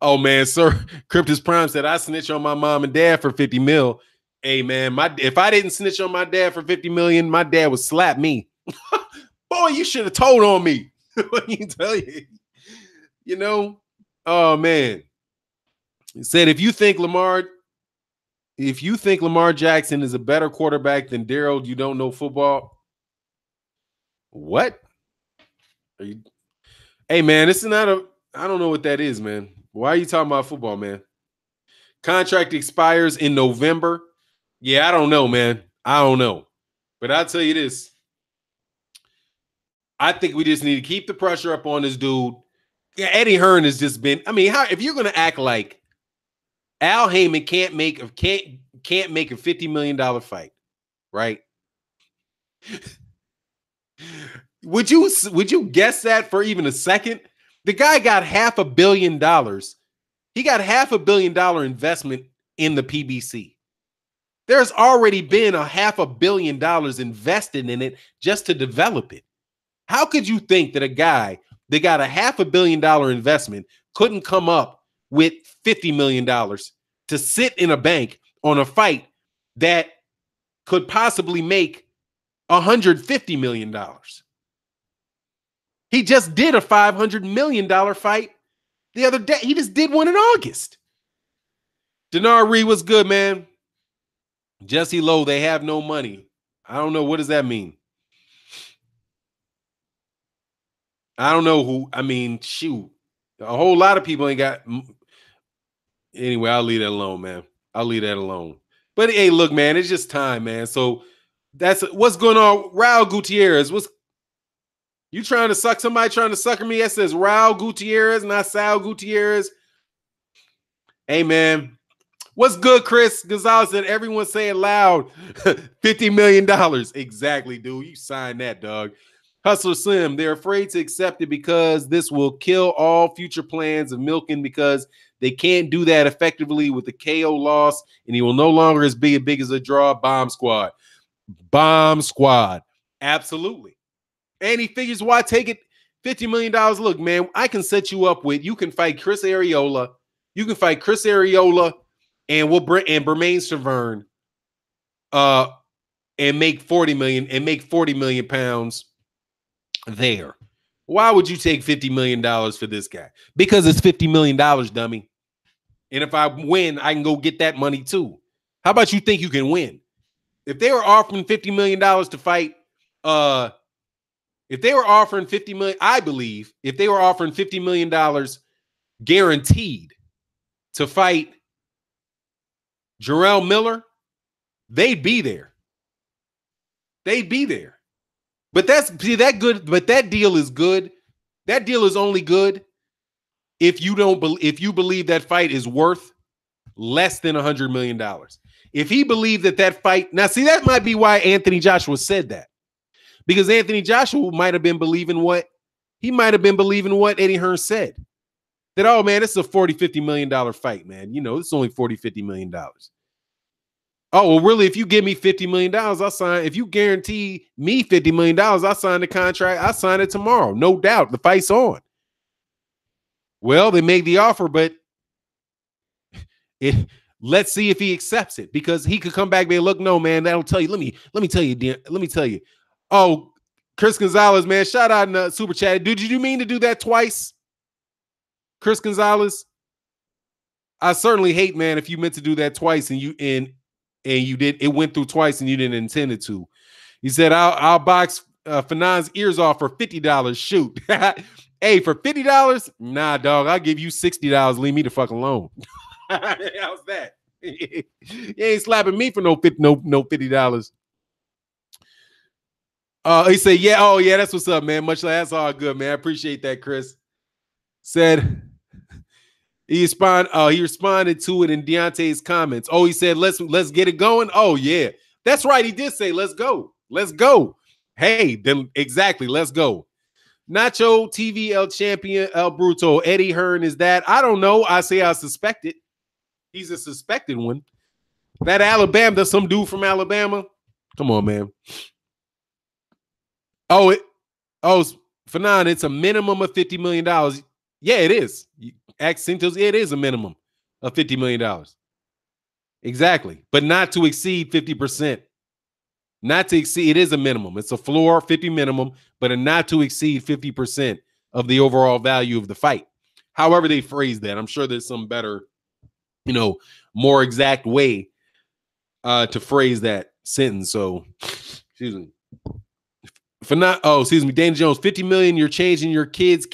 oh man, sir, Cryptus Prime said, I snitch on my mom and dad for 50 mil. Hey man, if I didn't snitch on my dad for 50 million, my dad would slap me. Boy, you should have told on me. What can you tell you? Oh man. It said if you think Lamar Jackson is a better quarterback than Daryl, you don't know football. What? Hey man, this is not a. I don't know what that is, man. Why are you talking about football, man? Contract expires in November. Yeah, I don't know, man. I don't know. But I'll tell you this. I think we just need to keep the pressure up on this dude. Yeah, Eddie Hearn has just been. I mean, how if you're going to act like Al Heyman can't make a $50 million fight, right? Would you guess that for even a second? The guy got $500 million. He got $500 million investment in the PBC. There's already been $500 million invested in it just to develop it. How could you think that a guy that got $500 million investment couldn't come up with $50 million to sit in a bank on a fight that could possibly make $150 million? He just did a $500 million fight the other day. He just did one in August. Denard Reed was good, man. Jesse Lowe, they have no money. I don't know. What does that mean? I don't know who. I mean, shoot. A whole lot of people ain't got. Anyway, I'll leave that alone, man. I'll leave that alone. But hey, look, man, it's just time, man. So that's what's going on. Raul Gutierrez, what's you trying to suck? Somebody trying to sucker me? That says Raul Gutierrez, not Sal Gutierrez. Hey, man. What's good, Chris Gonzalez? Said everyone say it loud. $50 million. Exactly, dude. You signed that, dog. Hustler Slim, they're afraid to accept it because this will kill all future plans of milking because they can't do that effectively with the KO loss, and he will no longer be as big as a draw. Bomb squad. Bomb squad. Absolutely. And he figures why take it $50 million. Look, man, I can set you up with, you can fight Chris Arreola. You can fight Chris Arreola and we'll bring and Bermain Severn and make 40 million pounds there. Why would you take $50 million for this guy? Because it's $50 million, dummy. And if I win, I can go get that money too. How about you think you can win? If they were offering $50 million to fight, if they were offering $50 million, I believe if they were offering $50 million guaranteed to fight Jarrell Miller, they'd be there. They'd be there. But that deal is good. That deal is only good if you believe that fight is worth less than $100 million. If he believed that fight, now see, that might be why Anthony Joshua said that. Because Anthony Joshua might have been believing what Eddie Hearn said. That, oh man, this is a $40-50 million fight, man. You know, it's only $40-50 million. Oh, well, really, if you give me $50 million, I'll sign. If you guarantee me $50 million, I'll sign the contract. I'll sign it tomorrow. No doubt. The fight's on. Well, they made the offer, but let's see if he accepts it, because he could come back and be, look, no, man, that'll tell you. Let me tell you. Oh, Chris Gonzalez, man, shout out in the super chat. Did you mean to do that twice? Chris Gonzalez? I certainly hate, man, if you meant to do that twice and you did, it went through twice and you didn't intend it to. He said, I'll box Fanon's ears off for $50. Shoot. Hey, for $50? Nah, dog, I'll give you $60. Leave me the fuck alone. How's that? You ain't slapping me for no $50. He said, yeah, oh yeah, that's what's up, man. Much like that's all good, man. I appreciate that, Chris. Said he responded to it in Deontay's comments. Oh, he said, let's get it going. Oh, yeah. That's right. He did say, let's go. Let's go. Hey, then exactly. Let's go. Nacho TV El Champion El Bruto. Eddie Hearn is that? I don't know. I suspect it. He's a suspected one. That Alabama, there's some dude from Alabama. Come on, man. Fanon, it's a minimum of $50 million. Yeah, it is. It is a minimum of $50 million. Exactly. But not to exceed 50%. Not to exceed, it is a minimum. It's a floor 50 minimum, but a not to exceed 50% of the overall value of the fight. However they phrase that, I'm sure there's some better more exact way to phrase that sentence. So, excuse me. Excuse me, Dana Jones, 50 million, you're changing your kids'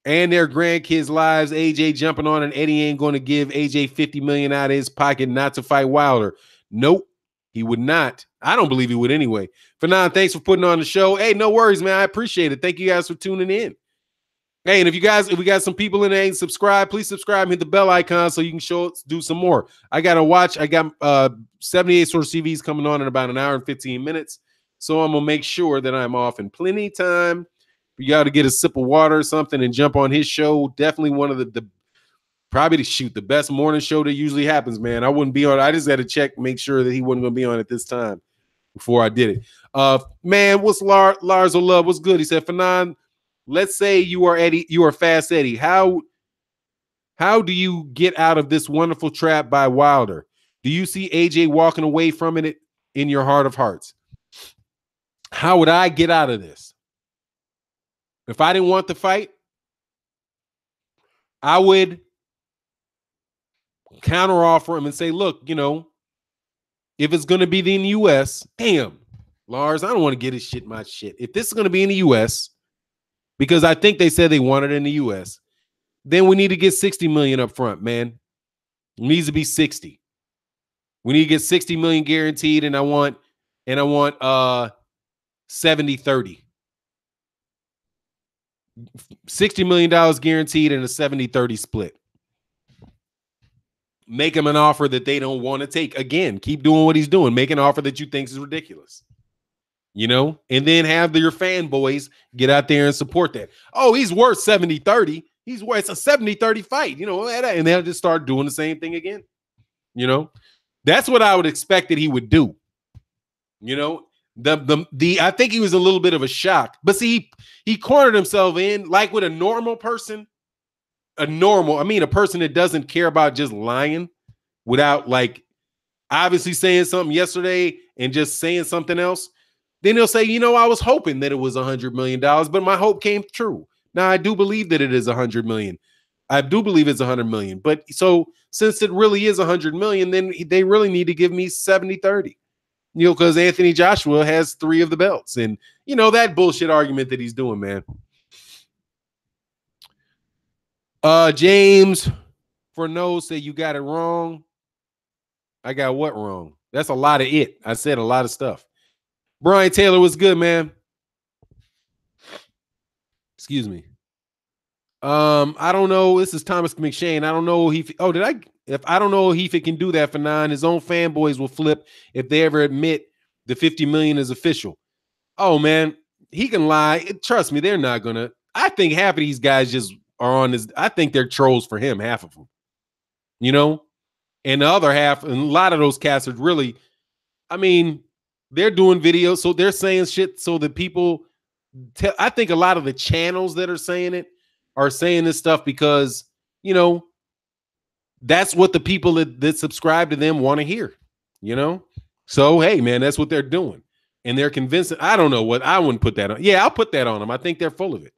and their grandkids' lives. AJ jumping on, and Eddie ain't going to give AJ 50 million out of his pocket not to fight Wilder. Nope, he would not. I don't believe he would anyway. Fanon, thanks for putting on the show. Hey, no worries, man. I appreciate it. Thank you guys for tuning in. Hey, and if we got some people in there ain't subscribe, please subscribe and hit the bell icon so you can do some more. I got 78 Source TVs coming on in about an hour and 15 minutes. So I'm going to make sure that I'm off in plenty of time for y'all to get a sip of water or something and jump on his show. Definitely one of the best morning show that usually happens, man. I wouldn't be on. I just had to check, make sure that he wasn't going to be on at this time before I did it. Man, what's Lars of Love? What's good? He said, Fanon, let's say you are Fast Eddie. How do you get out of this wonderful trap by Wilder? Do you see AJ walking away from it in your heart of hearts? How would I get out of this? If I didn't want the fight, I would counteroffer him and say, look, if it's going to be in the U.S., damn, Lars, I don't want to get my shit. If this is going to be in the U.S., because I think they said they want it in the U.S., then we need to get 60 million up front, man. It needs to be 60. We need to get 60 million guaranteed, and I want 70-30. $60 million guaranteed and a 70-30 split. Make him an offer that they don't want to take. Again, keep doing what he's doing. Make an offer that you think is ridiculous. And then have your fanboys get out there and support that. Oh, he's worth 70-30. It's a 70-30 fight, and they'll just start doing the same thing again. That's what I would expect that he would do. I think he was a little bit of a shock, but see, he cornered himself in like with a normal person, a person that doesn't care about just lying without obviously saying something yesterday and just saying something else. Then he'll say, I was hoping that it was $100 million, but my hope came true. Now I do believe that it is 100 million. I do believe it's 100 million, but so since it really is 100 million, then they really need to give me 70-30. Because Anthony Joshua has 3 of the belts. And, that bullshit argument that he's doing, man. James for no say you got it wrong. I got what wrong? That's a lot of it. I said a lot of stuff. Brian Taylor was good, man. Excuse me. I don't know. This is Thomas McShane. I don't know if I don't know if he can do that for 9. His own fanboys will flip if they ever admit the 50 million is official. Oh man, he can lie. Trust me, they're not gonna. I think half of these guys just are on this. I think they're trolls for him, half of them. And the other half, and a lot of those cats are really, they're doing videos, so they're saying shit so that people I think a lot of the channels that are saying it are saying this stuff because, that's what the people that subscribe to them want to hear, So, hey, man, that's what they're doing. And they're convincing. I don't know what. I wouldn't put that on. Yeah, I'll put that on them. I think they're full of it.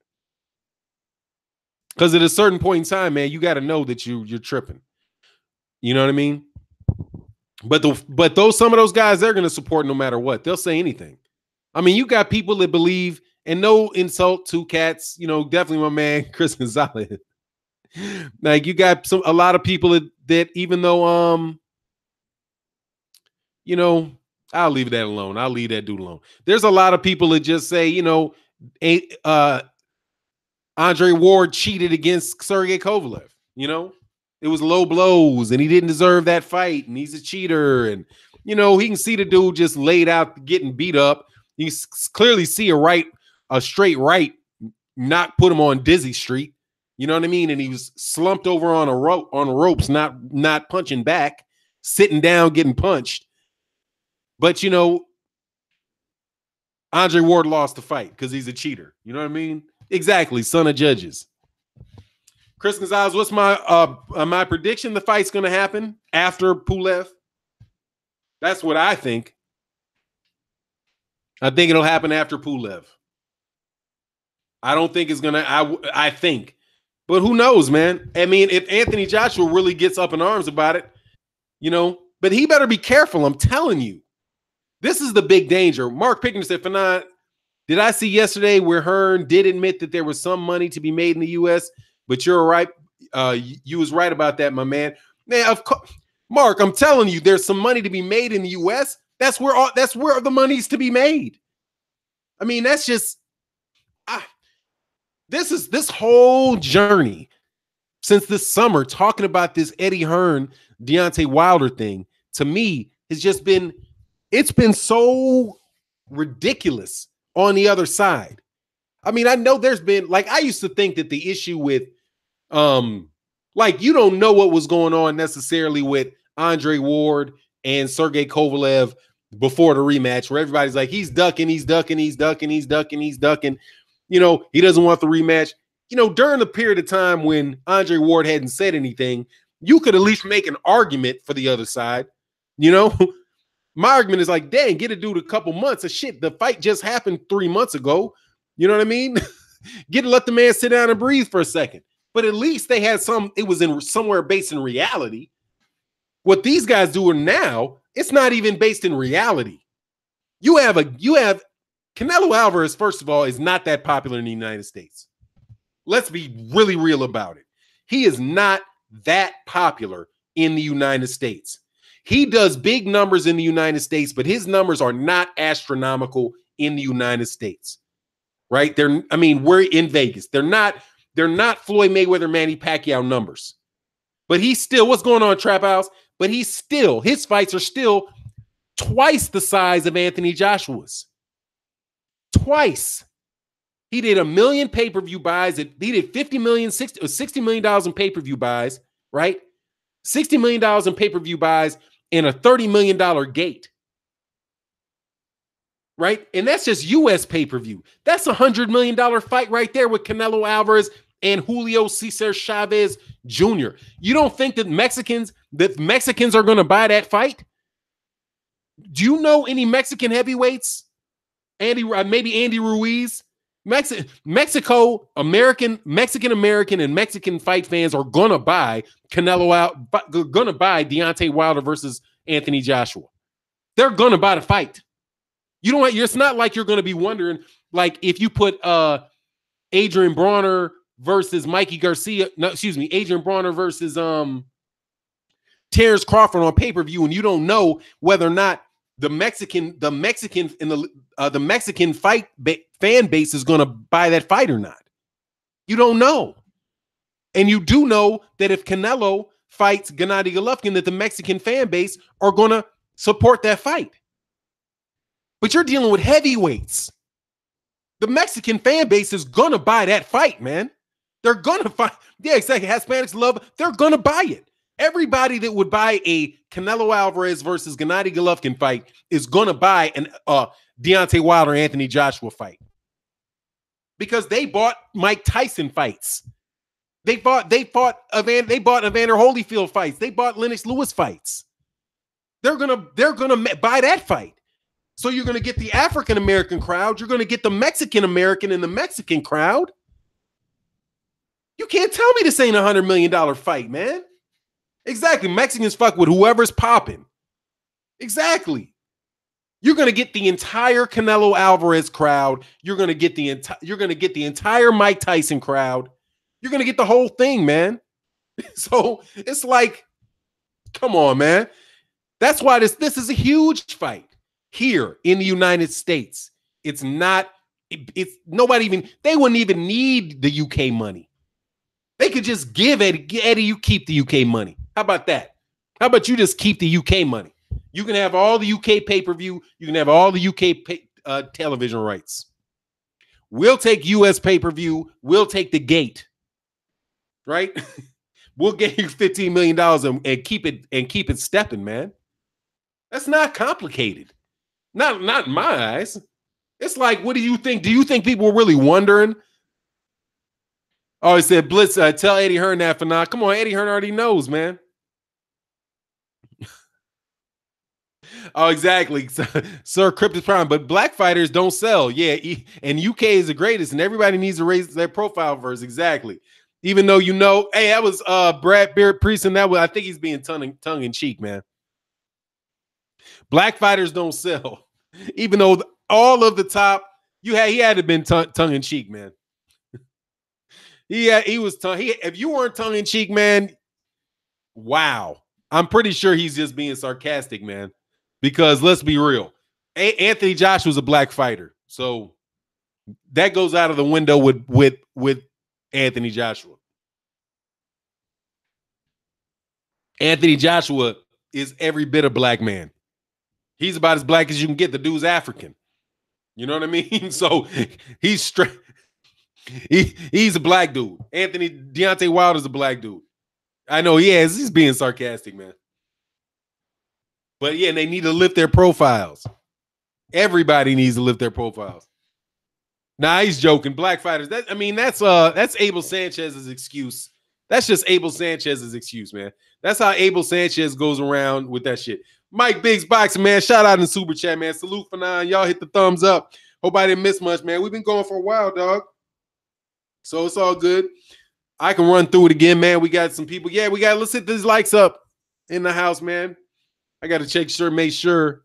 Because at a certain point in time, man, you got to know that you're tripping. You know what I mean? But some of those guys, they're going to support no matter what. They'll say anything. You got people that believe, and no insult to cats, definitely my man, Chris Gonzalez. You got a lot of people that even though, I'll leave that alone. I'll leave that dude alone. There's a lot of people that just say, Andre Ward cheated against Sergey Kovalev. It was low blows and he didn't deserve that fight and he's a cheater. And, he can see the dude just laid out getting beat up. You clearly see a straight right, not put him on Dizzy Street. You know what I mean? And he was slumped over on ropes, not punching back, sitting down, getting punched. But, Andre Ward lost the fight because he's a cheater. You know what I mean? Exactly. Son of judges. Chris Gonzalez, what's my prediction? The fight's going to happen after Pulev. That's what I think. I think it'll happen after Pulev. I don't think it's going to. I think But who knows, man? I mean, if Anthony Joshua really gets up in arms about it, but he better be careful. I'm telling you, this is the big danger. Mark Pickner said, Fanon, did I see yesterday where Hearn did admit that there was some money to be made in the U.S.? But you're right. You was right about that, my man. Man, of course, Mark, I'm telling you, there's some money to be made in the U.S. That's where the money's to be made. I mean, that's just this whole journey since this summer talking about this Eddie Hearn, Deontay Wilder thing. To me, it's been so ridiculous on the other side. I mean, I know there's been, like, I used to think that the issue with like, you don't know what was going on necessarily with Andre Ward and Sergey Kovalev before the rematch, where everybody's like, he's ducking. He doesn't want the rematch. During the period of time when Andre Ward hadn't said anything, you could at least make an argument for the other side. My argument is like, dang, get a dude a couple months of shit. The fight just happened 3 months ago. You know what I mean? Let the man sit down and breathe for a second. But at least they had it was in somewhere based in reality. What these guys do now, it's not even based in reality. You have Canelo Alvarez, first of all, is not that popular in the United States. Let's be really real about it. He is not that popular in the United States. He does big numbers in the United States, but his numbers are not astronomical in the United States. Right? We're in Vegas. They're not Floyd Mayweather, Manny Pacquiao numbers. But he's still, what's going on, Trap House? But his fights are still twice the size of Anthony Joshua's. Twice. He did 1 million pay-per-view buys. He did $60 million in pay-per-view buys, right? $60 million in pay-per-view buys and a $30 million gate. Right? And that's just U.S. pay-per-view. That's $100 million fight right there with Canelo Alvarez and Julio Cesar Chavez Jr. You don't think that Mexicans are going to buy that fight? Do you know any Mexican heavyweights? Maybe Andy Ruiz? Mexican American, and Mexican fight fans are going to buy going to buy Deontay Wilder versus Anthony Joshua. They're going to buy the fight. It's not like you're going to be wondering, like, if you put Adrian Bronner versus Mikey Garcia, Adrian Bronner versus Terrence Crawford on pay-per-view, and you don't know whether or not the Mexican fight fan base is going to buy that fight or not. You don't know. And you do know that if Canelo fights Gennady Golovkin, that the Mexican fan base are going to support that fight. But you're dealing with heavyweights. The Mexican fan base is going to buy that fight, man. They're going to fight. Yeah, exactly. Hispanics love. They're going to buy it. Everybody that would buy a Canelo Alvarez versus Gennady Golovkin fight is going to buy an Deontay Wilder Anthony Joshua fight, because they bought Mike Tyson fights. They bought Evander Holyfield fights. They bought Lennox Lewis fights. They're gonna buy that fight. So you're going to get the African American crowd. You're going to get the Mexican American and the Mexican crowd. You can't tell me this ain't $100 million fight, man. Exactly. Mexicans fuck with whoever's popping. Exactly. You're going to get the entire Canelo Alvarez crowd. You're going to get the entire Mike Tyson crowd. You're going to get the whole thing, man. So it's like, come on, man. That's why this is a huge fight. Here in the United States, they wouldn't even need the UK money. They could just give Eddie, you keep the UK money. How about that? How about you just keep the UK money? You can have all the UK pay-per-view. You can have all the UK television rights. We'll take US pay-per-view. We'll take the gate. Right? We'll get you $15 million and keep it stepping, man. That's not complicated. Not in my eyes. It's like, what do you think? Do you think people were really wondering? Oh, he said, Blitz, tell Eddie Hearn that for now. Come on, Eddie Hearn already knows, man. Oh, exactly. Sir Cryptus Prime. But black fighters don't sell. Yeah, and UK is the greatest, and everybody needs to raise their profile first. Exactly. Even though hey, that was Brad Beard Priest, and that was, I think he's being tongue in cheek, man. Black fighters don't sell, even though all of the top, he had to been tongue in cheek, man. He was if you weren't tongue in cheek, man, wow. I'm pretty sure he's just being sarcastic, man. Because let's be real, Anthony Joshua's a black fighter, so that goes out of the window with Anthony Joshua. Anthony Joshua is every bit a black man. He's about as black as you can get. The dude's African. You know what I mean? So he's straight. He's a black dude. Deontay Wilder's a black dude. I know he is. He's being sarcastic, man. But yeah, they need to lift their profiles. Everybody needs to lift their profiles. Nah, he's joking. Black fighters. That's Abel Sanchez's excuse. That's just Abel Sanchez's excuse, man. That's how Abel Sanchez goes around with that shit. Mike Biggs Boxing, man. Shout out in the super chat, man. Salute for 9. Y'all hit the thumbs up. Hope I didn't miss much, man. We've been going for a while, dog. So it's all good. I can run through it again, man. We got some people. Yeah, let's hit these likes up in the house, man. I got to make sure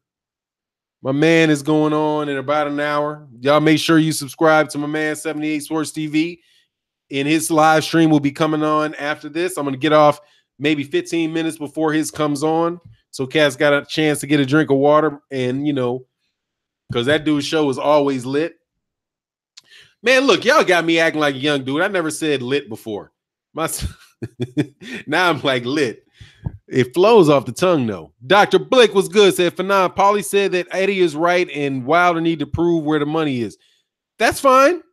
my man is going on in about an hour. Y'all make sure you subscribe to my man 78 Sports TV. And his live stream will be coming on after this. I'm going to get off maybe 15 minutes before his comes on. So Cat's got a chance to get a drink of water. And, because that dude's show is always lit. Man, look, y'all got me acting like a young dude. I never said lit before. Now I'm like lit. It flows off the tongue, though. Dr. Blick was good. Said, Fanon, Paulie said that Eddie is right and Wilder need to prove where the money is. That's fine.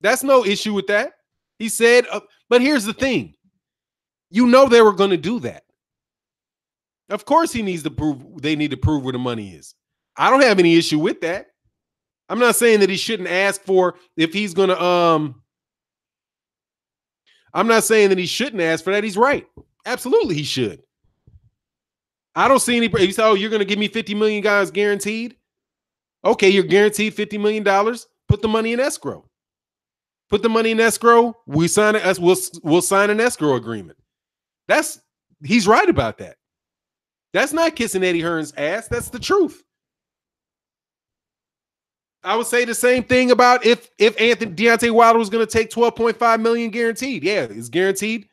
That's no issue with that. He said, but here's the thing. They were going to do that. Of course they need to prove where the money is. I don't have any issue with that. I'm not saying that he shouldn't ask for if he's going to I'm not saying that he shouldn't ask for that. He's right. Absolutely he should. I don't see any. He said, you're going to give me $50 million guys guaranteed? Okay, you're guaranteed $50 million. Put the money in escrow. Put the money in escrow. We'll sign an escrow agreement. He's right about that. That's not kissing Eddie Hearn's ass. That's the truth. I would say the same thing about if Deontay Wilder was going to take $12.5 million guaranteed. Yeah, it's guaranteed.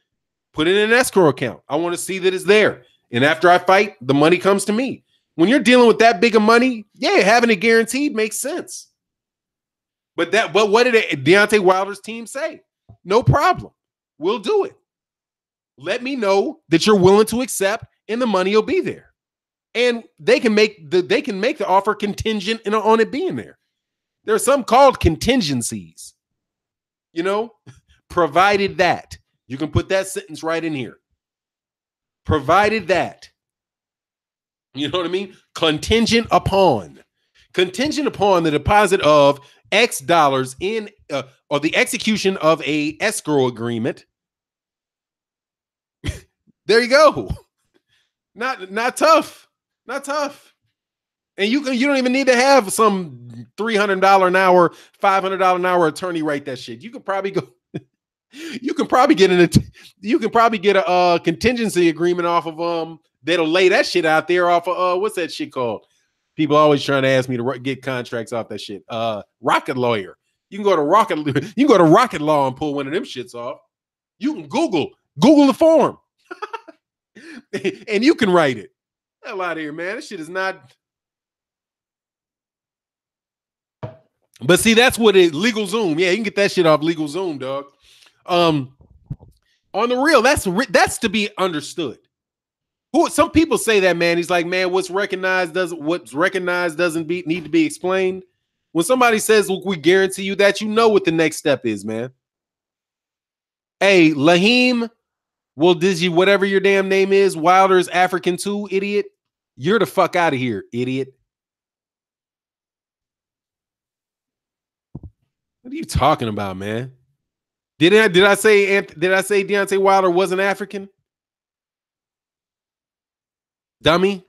Put it in an escrow account. I want to see that it's there. And after I fight, the money comes to me. When you're dealing with that big of money, yeah, having it guaranteed makes sense. But what did Deontay Wilder's team say? No problem. We'll do it. Let me know that you're willing to accept, and the money will be there. And they can make the offer contingent on it being there. There are some called contingencies. Provided that. You can put that sentence right in here. Provided that. You know what I mean? Contingent upon the deposit of X dollars in or the execution of a escrow agreement. There you go. Not tough. Not tough. And you don't even need to have some $300 an hour, $500 an hour attorney write that shit. You could probably go. You can probably get a contingency agreement off of that'll lay that shit out there off of what's that shit called? People always trying to ask me to get contracts off that shit. Rocket Lawyer. You can go to Rocket Law and pull one of them shits off. You can Google the form. And you can write it. Hell out of here, man. This shit is not. But see, that's what it LegalZoom. Yeah, you can get that shit off LegalZoom, dog. On the real, that's to be understood. Some people say that, man. He's like, man, what's recognized doesn't need to be explained. When somebody says, look, we guarantee you that, you know what the next step is, man. Hey, Lahim, Dizzy, whatever your damn name is, Wilder's African too, idiot. You're the fuck out of here, idiot. What are you talking about, man? Did I say Deontay Wilder wasn't African? Dummy.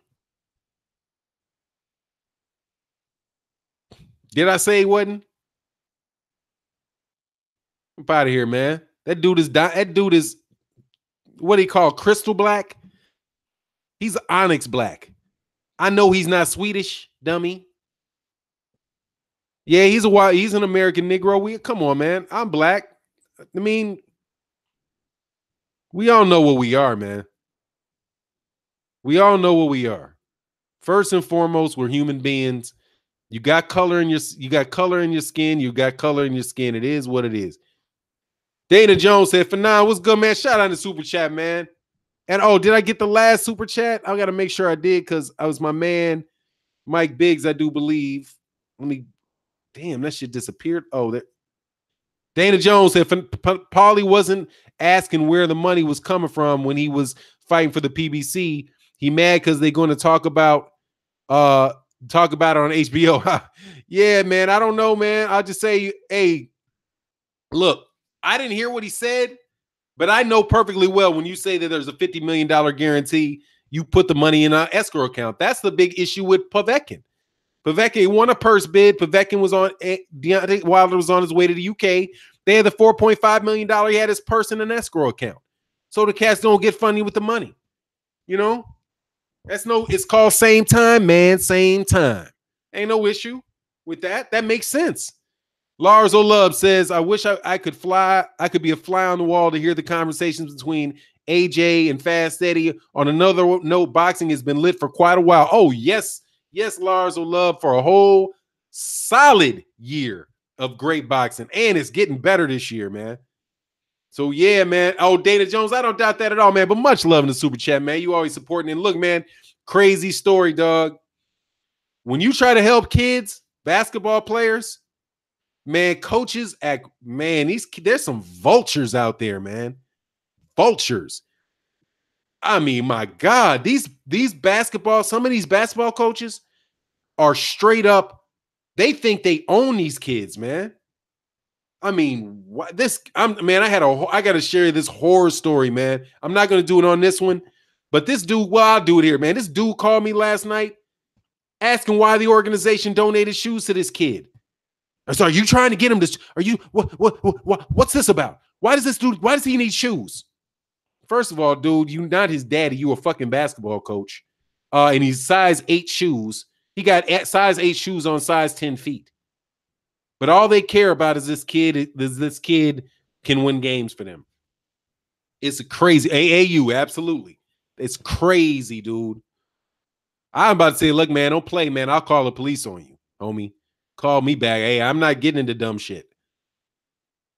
Did I say he wasn't? I'm out of here, man. That dude is what do you call crystal black? He's onyx black. I know he's not Swedish, dummy. Yeah, he's an American Negro. Come on, man. I'm black. I mean, we all know what we are, man. We all know what we are. First and foremost, we're human beings. You got color in your skin. You got color in your skin. It is what it is. Dana Jones said, "Fanon, what's good, man? Shout out to Super Chat, man." And did I get the last Super Chat? I got to make sure I did because I was my man, Mike Biggs, I do believe. Damn, that shit disappeared. Dana Jones said, Paulie wasn't asking where the money was coming from when he was fighting for the PBC. He mad because they're going to talk about it on HBO. Yeah, man. I don't know, man. I'll just say, hey, look, I didn't hear what he said, but I know perfectly well when you say that there's a $50 million guarantee, you put the money in an escrow account. That's the big issue with Povetkin. Povetkin won a purse bid. Povetkin was on Deontay Wilder was on his way to the UK. They had the $4.5 million. He had his purse in an escrow account. So the cats don't get funny with the money. You know? It's called same time, man. Same time. Ain't no issue with that. That makes sense. Lars Olub says, I wish I could fly. I could be a fly on the wall to hear the conversations between AJ and Fast Eddie. On another note, boxing has been lit for quite a while. Oh, yes. Yes, Lars Olub, for a whole solid year of great boxing. And it's getting better this year, man. So, yeah, man. Oh, Dana Jones, I don't doubt that at all, man. But much love in the Super Chat, man. You always supporting. And look, man, crazy story, dog. When you try to help kids, basketball players, man, coaches there's some vultures out there, man. Vultures. I mean, my God, some of these basketball coaches are straight up, they think they own these kids, man. I mean, I got to share this horror story, man. I'm not going to do it on this one, but this dude, I'll do it here, man. This dude called me last night asking why the organization donated shoes to this kid. So are you trying to get him to, what's this about? Why does he need shoes? First of all, dude, you not his daddy. You a fucking basketball coach. And he's size 8 shoes. He got size 8 shoes on size 10 feet. But all they care about is this kid can win games for them. It's crazy. AAU, absolutely. It's crazy, dude. I'm about to say, look, man, don't play, man. I'll call the police on you, homie. Call me back. Hey, I'm not getting into dumb shit.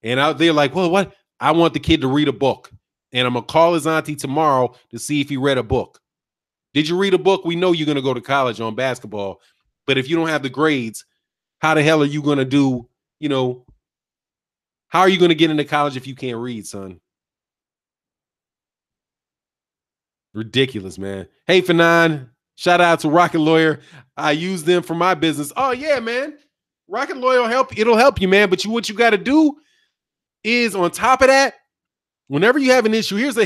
And they're like, well, what? I want the kid to read a book. And I'm going to call his auntie tomorrow to see if he read a book. Did you read a book? We know you're going to go to college on basketball. But if you don't have the grades, how the hell are you going to do, how are you going to get into college if you can't read, son? Ridiculous, man. Hey, Fanon, shout out to Rocket Lawyer. I use them for my business. Oh, yeah, man. Rocket Lawyer will help. It'll help you, man. But what you got to do is, on top of that, whenever you have an issue, here's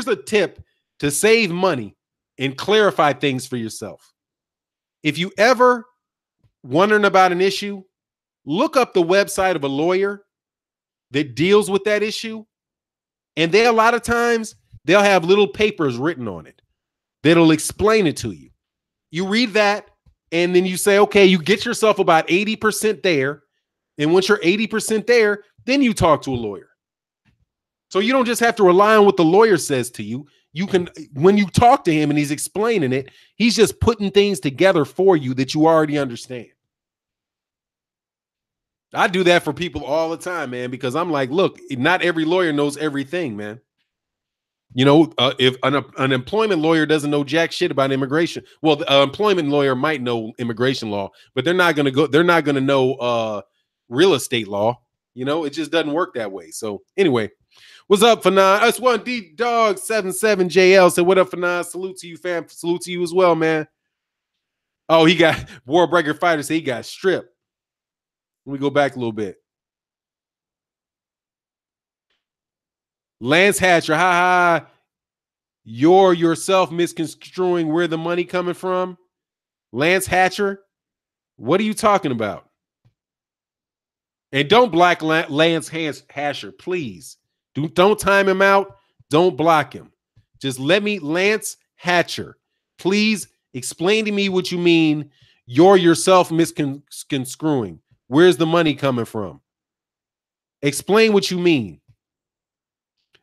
a tip to save money and clarify things for yourself. If you ever wondering about an issue, look up the website of a lawyer that deals with that issue. And a lot of times they'll have little papers written on it that'll explain it to you. You read that and then you say, okay, you get yourself about 80% there. And once you're 80% there, then you talk to a lawyer. So you don't just have to rely on what the lawyer says to you. You can, when you talk to him and he's explaining it, he's just putting things together for you that you already understand. I do that for people all the time, man, because I'm like, look, not every lawyer knows everything, man. If an employment lawyer doesn't know jack shit about immigration, well, the employment lawyer might know immigration law, but they're not going to know real estate law. It just doesn't work that way. So anyway, what's up, Fanon? Us one D Dog 77JL said, what up, Fanon? Salute to you, fam. Salute to you as well, man. Oh, he got World Breaker Fighter said he got stripped. Let me go back a little bit. Lance Hatcher, ha. You're yourself misconstruing where the money coming from. Lance Hatcher, what are you talking about? And don't black Lance Hatcher, please. Don't time him out. Don't block him. Just let me, Lance Hatcher, please explain to me what you mean. You're yourself misconstruing. Where's the money coming from? Explain what you mean.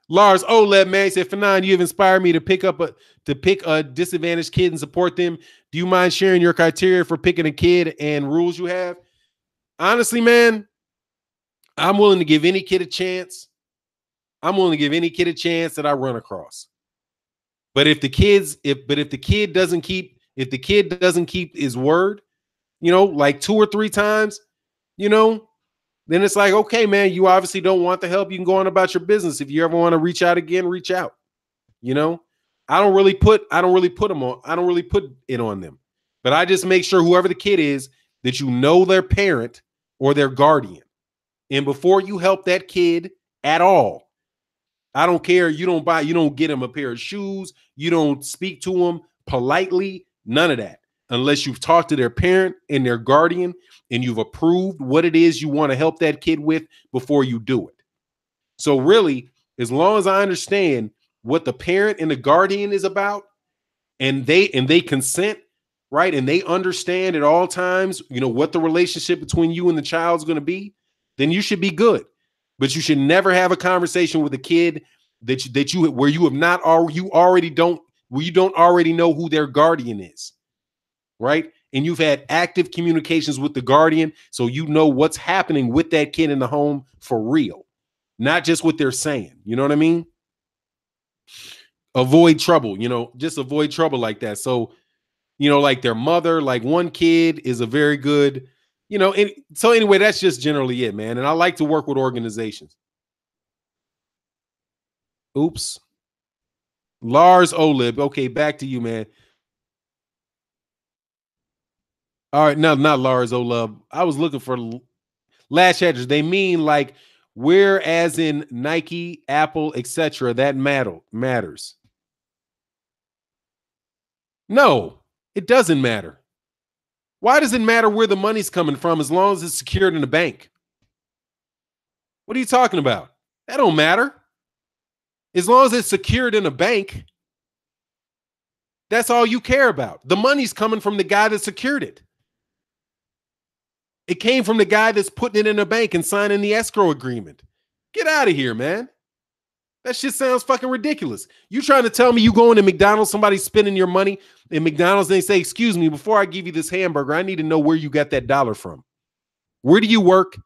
Lars Oleb, man, he said, Fanon, you've inspired me to pick a disadvantaged kid and support them. Do you mind sharing your criteria for picking a kid and rules you have? Honestly, man, I'm willing to give any kid a chance. I'm willing to give any kid a chance that I run across. But if the kid doesn't keep his word, like 2 or 3 times, then it's like, okay, man, you obviously don't want the help. You can go on about your business. If you ever want to reach out again, reach out. I don't really put it on them. But I just make sure whoever the kid is, that their parent or their guardian. And before you help that kid at all, I don't care. You don't get him a pair of shoes. You don't speak to him politely. None of that. Unless you've talked to their parent and their guardian and you've approved what it is you want to help that kid with before you do it. So really, as long as I understand what the parent and the guardian is about and they consent, right? And they understand at all times, what the relationship between you and the child is going to be, then you should be good. But you should never have a conversation with a kid where you don't already know who their guardian is, right? And you've had active communications with the guardian, so you know what's happening with that kid in the home for real, not just what they're saying. You know what I mean? Avoid trouble, just avoid trouble like that. So, like their mother, like one kid is a very good, so anyway, that's just generally it, man. And I like to work with organizations. Oops. Lars Olib. Okay, back to you, man. All right, no, not Lars Olib. I was looking for Lash Hedgers. They mean like whereas in Nike, Apple, etc. That matters. No, it doesn't matter. Why does it matter where the money's coming from as long as it's secured in the bank? What are you talking about? That don't matter. As long as it's secured in a bank, that's all you care about. The money's coming from the guy that secured it. It came from the guy that's putting it in a bank and signing the escrow agreement. Get out of here, man. That shit sounds fucking ridiculous. You trying to tell me you going to McDonald's, somebody's spending your money in McDonald's, and they say, excuse me, before I give you this hamburger, I need to know where you got that dollar from. Where do you work?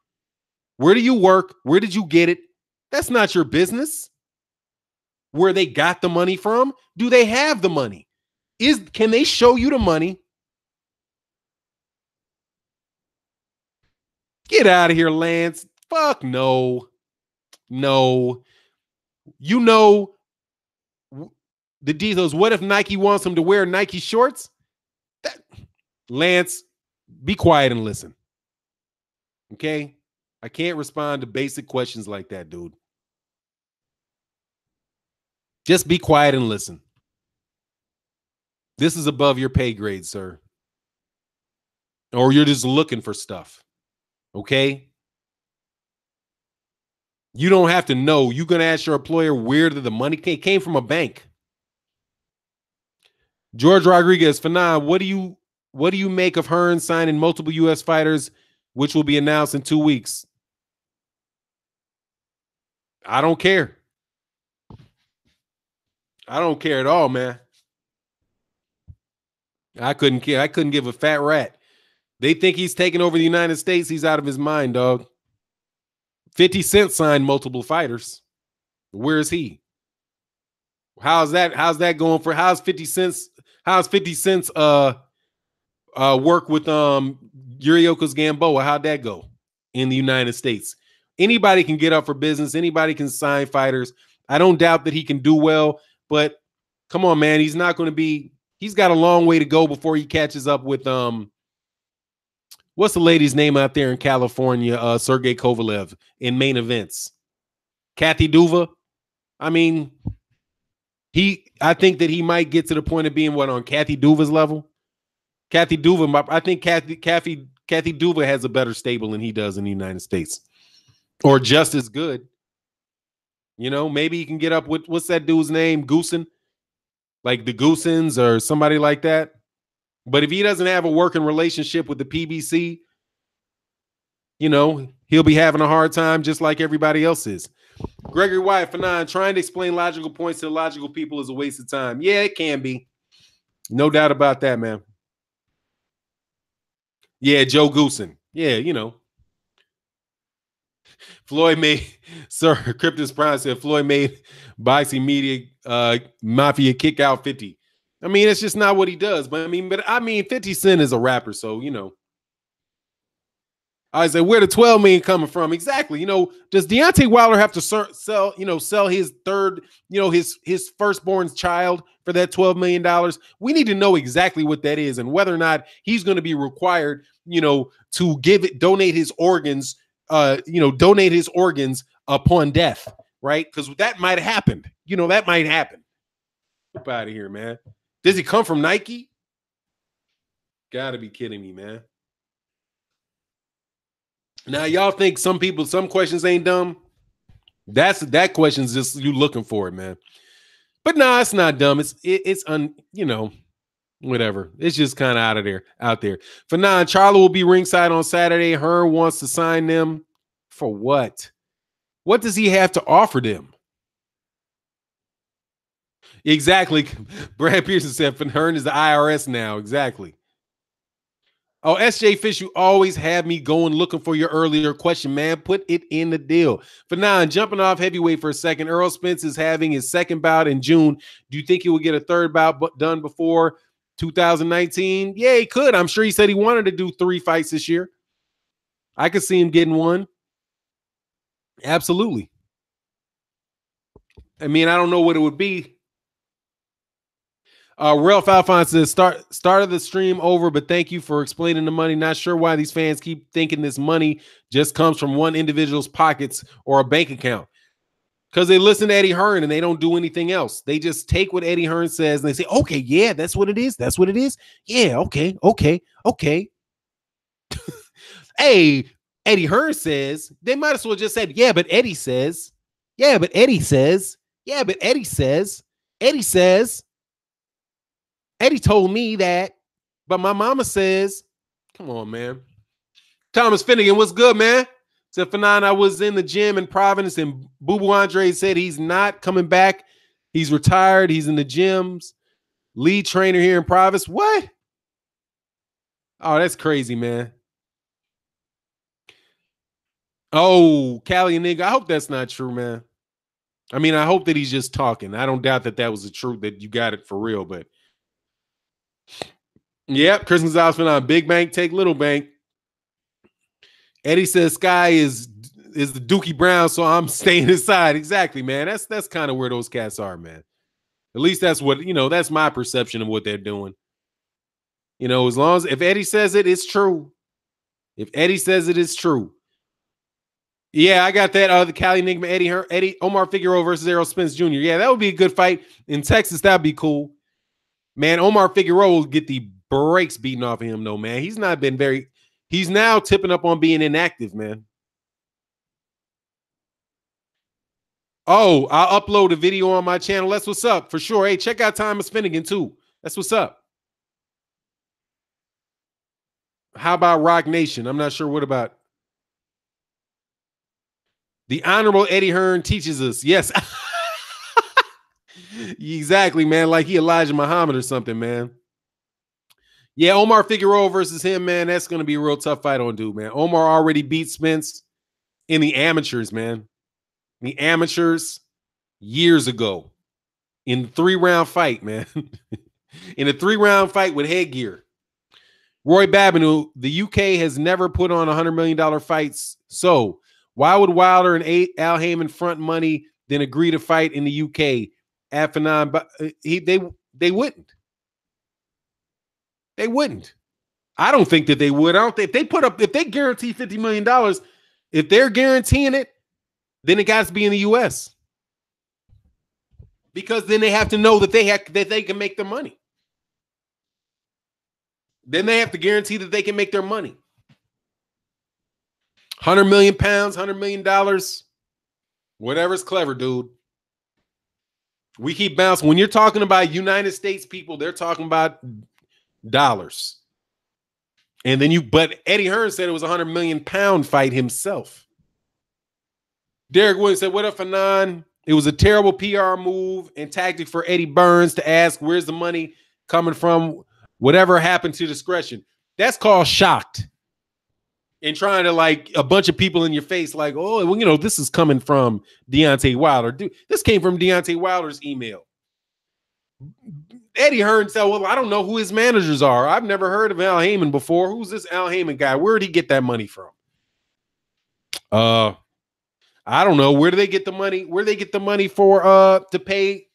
Where do you work? Where did you get it? That's not your business. Where they got the money from? Do they have the money? Can they show you the money? Get out of here, Lance. Fuck no. No. The details. What if Nike wants him to wear Nike shorts? Lance, be quiet and listen. Okay? I can't respond to basic questions like that, dude. Just be quiet and listen. This is above your pay grade, sir. Or you're just looking for stuff. Okay? You don't have to know. You're going to ask your employer where the money came from a bank. George Rodriguez, Fanon, what do you make of Hearn signing multiple U.S. fighters, which will be announced in 2 weeks? I don't care. I don't care at all, man. I couldn't care. I couldn't give a fat rat. They think he's taking over the United States. He's out of his mind, dog. 50 Cent signed multiple fighters. Where is he? How's that going for? How's 50 Cent's work with Yurioko's Gamboa? How'd that go in the United States? Anybody can get up for business. Anybody can sign fighters. I don't doubt that he can do well, but come on, man. He's not going to be. He's got a long way to go before he catches up with what's the lady's name out there in California? Sergey Kovalev in main events. Kathy Duva. I mean, I think that he might get to the point of being on Kathy Duva's level. Kathy Duva, I think Kathy Duva has a better stable than he does in the United States, or just as good. You know, maybe he can get up with what's that dude's name? Goosen, like the Goosens or somebody like that. But if he doesn't have a working relationship with the PBC, you know, he'll be having a hard time just like everybody else is. Gregory Wyatt, Fanon, trying to explain logical points to logical people is a waste of time. Yeah, it can be. No doubt about that, man. Yeah, Joe Goosen. Yeah, you know. Floyd made, sir, Cryptus Prime said Floyd made boxing media mafia kick out 50. I mean, it's just not what he does. But I mean, 50 Cent is a rapper, so you know. I said, where the 12 million coming from? Exactly. You know, does Deontay Wilder have to sell, sell his third, his firstborn child for that $12 million? We need to know exactly what that is and whether or not he's going to be required, to donate his organs, donate his organs upon death, right? Because that might have happened. That might happen. Get out of here, man. Does he come from Nike? Gotta be kidding me, man. Now, y'all think some questions ain't dumb? That question's just you looking for it, man. But nah, it's not dumb. It's whatever. It's just kind of out there. For now, Charlo will be ringside on Saturday. Hearn wants to sign them for what? What does he have to offer them? Exactly. Brad Pearson said Hearn is the IRS now. Exactly. Oh, SJ Fish, you always have me going looking for your earlier question, man. Put it in the deal. For now, jumping off heavyweight for a second, Errol Spence is having his second bout in June. Do you think he will get a third bout done before 2019? Yeah, he could. I'm sure he said he wanted to do 3 fights this year. I could see him getting one. Absolutely. I mean, I don't know what it would be. Ralph Alphonse says, start of the stream over, but thank you for explaining the money. Not sure why these fans keep thinking this money just comes from one individual's pockets or a bank account. Because they listen to Eddie Hearn and they don't do anything else. They just take what Eddie Hearn says and they say, okay, yeah, that's what it is. That's what it is. Yeah, okay. Hey, Eddie Hearn says, they might as well just said, yeah, but Eddie says. Yeah, but Eddie says. Yeah, but Eddie says. Eddie says. Eddie told me that, but my mama says, come on, man. Thomas Finnegan, what's good, man? Said Fanon, I was in the gym in Providence and Boo Boo Andre said he's not coming back. He's retired. He's in the gyms. Lead trainer here in Providence. What? Oh, that's crazy, man. Oh, Cali nigga. I hope that's not true, man. I mean, I hope that he's just talking. I don't doubt that was the truth, that you got it for real, but yep, Chris Gonzalez on Big Bank, take Little Bank. Eddie says Sky is the Dookie Brown, so I'm staying inside. Exactly, man. That's kind of where those cats are, man. At least that's what, that's my perception of what they're doing. As long as if Eddie says it, it's true. If Eddie says it, it's true. Yeah, I got that. The Cali Enigma, Eddie Omar Figueroa versus Errol Spence Jr. Yeah, that would be a good fight in Texas. That'd be cool. Man, Omar Figueroa will get the brakes beaten off of him, though, man. He's not been he's now tipping up on being inactive, man. Oh, I'll upload a video on my channel. That's what's up, for sure. Hey, check out Thomas Finnegan, too. That's what's up. How about Rock Nation? I'm not sure. What about the Honorable Eddie Hearn teaches us? Yes. Exactly, man. Like he Elijah Muhammad or something, man. Yeah, Omar Figueroa versus him, man. That's going to be a real tough fight on dude, man. Omar already beat Spence in the amateurs, man. The amateurs years ago in the 3-round fight, man. In a 3-round fight with headgear. Roy Babineau, the UK has never put on $100 million fights. So why would Wilder and Al Heyman front money then agree to fight in the UK? They wouldn't. They wouldn't. I don't think that they would. I don't think if they guarantee $50 million, if they're guaranteeing it, then it got to be in the US. Because then they have to know that they can make their money. Then they have to guarantee that they can make their money. 100 million pounds, $100 million. Whatever's clever, dude. We keep bouncing. When you're talking about United States people, they're talking about dollars. And then but Eddie Hearn said it was a £100 million fight himself. Derek Williams said, what up, Fanon? It was a terrible PR move and tactic for Eddie Burns to ask where's the money coming from, whatever happened to discretion. That's called shocked. And trying to like a bunch of people in your face, like, oh, well, you know, this is coming from Deontay Wilder. Dude, this came from Deontay Wilder's email. Eddie Hearn said, well, I don't know who his managers are. I've never heard of Al Heyman before. Who's this Al Heyman guy? Where did he get that money from? I don't know. Where do they get the money? Where do they get the money for to pay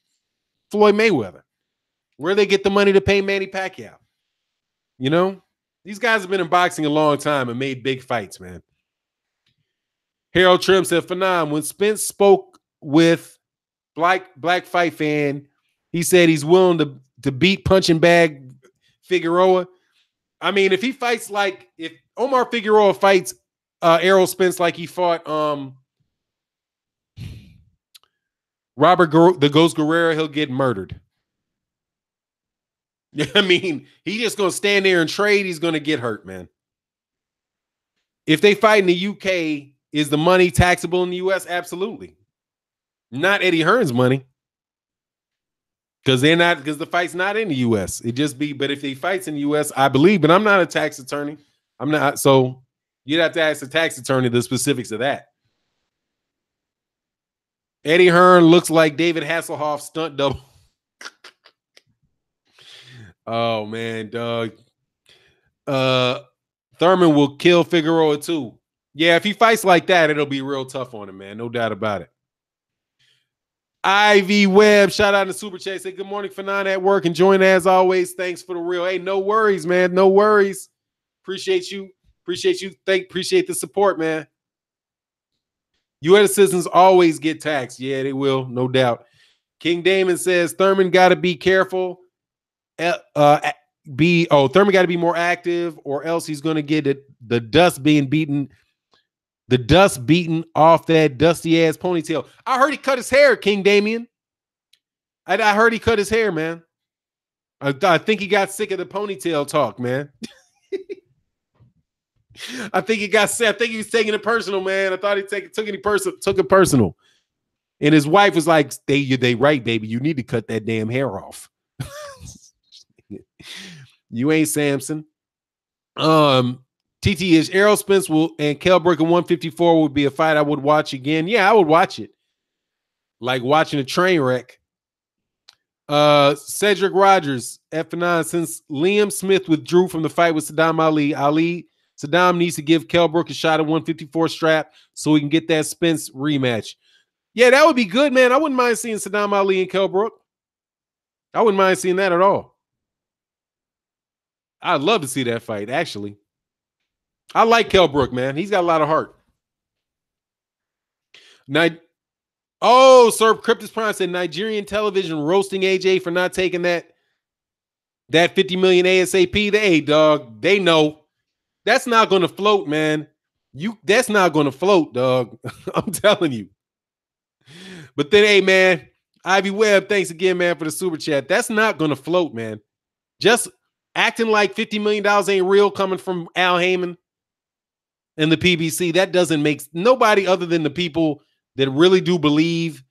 Floyd Mayweather? Where do they get the money to pay Manny Pacquiao? You know? These guys have been in boxing a long time and made big fights, man. Harold Trim said, Phenom, when Spence spoke with Black Fight Fan, he said he's willing to beat punching bag Figueroa. I mean, if he fights like, if Omar Figueroa fights Errol Spence like he fought Robert the Ghost Guerrero, he'll get murdered. I mean, he's just going to stand there and trade. He's going to get hurt, man. If they fight in the UK, is the money taxable in the US? Absolutely. Not Eddie Hearn's money. Because the fight's not in the US. It just be, but if he fights in the US, I believe, but I'm not a tax attorney. I'm not, so you'd have to ask the tax attorney the specifics of that. Eddie Hearn looks like David Hasselhoff's stunt double. Oh man, Doug. Thurman will kill Figueroa too. Yeah, if he fights like that, it'll be real tough on him, man. No doubt about it. Ivy Webb, shout out to Super Chat. Say good morning, Fanon at work. Enjoying as always. Thanks for the real. Hey, no worries, man. No worries. Appreciate you. Appreciate you. Appreciate the support, man. U.S. citizens always get taxed. Yeah, they will, no doubt. King Damon says Thurman got to be careful. Thurman got to be more active, or else he's going to get the dust beaten off that dusty ass ponytail. I heard he cut his hair, King Damien. I heard he cut his hair, man. I think he got sick of the ponytail talk, man. I think he got sick. I think he was taking it personal, man. I thought he took it personal. And his wife was like, they right, baby. You need to cut that damn hair off. You ain't Samson. TT is Errol Spence and Kell Brook in 154 would be a fight I would watch again. Yeah, I would watch it. Like watching a train wreck. Cedric Rogers, F9, since Liam Smith withdrew from the fight with Saddam Saddam needs to give Kell Brook a shot at 154 strap so we can get that Spence rematch. Yeah, that would be good, man. I wouldn't mind seeing Saddam Ali and Kell Brook. I wouldn't mind seeing that at all. I'd love to see that fight, actually. I like Kell Brook, man. He's got a lot of heart. Sir Cryptus Prime said Nigerian television roasting AJ for not taking that 50 million ASAP. Hey, dog, they know. That's not going to float, man. That's not going to float, dog. I'm telling you. But then, hey, man, Ivy Webb, thanks again, man, for the super chat. That's not going to float, man. Just acting like $50 million ain't real coming from Al Heyman and the PBC. That doesn't make nobody other than the people that really do believe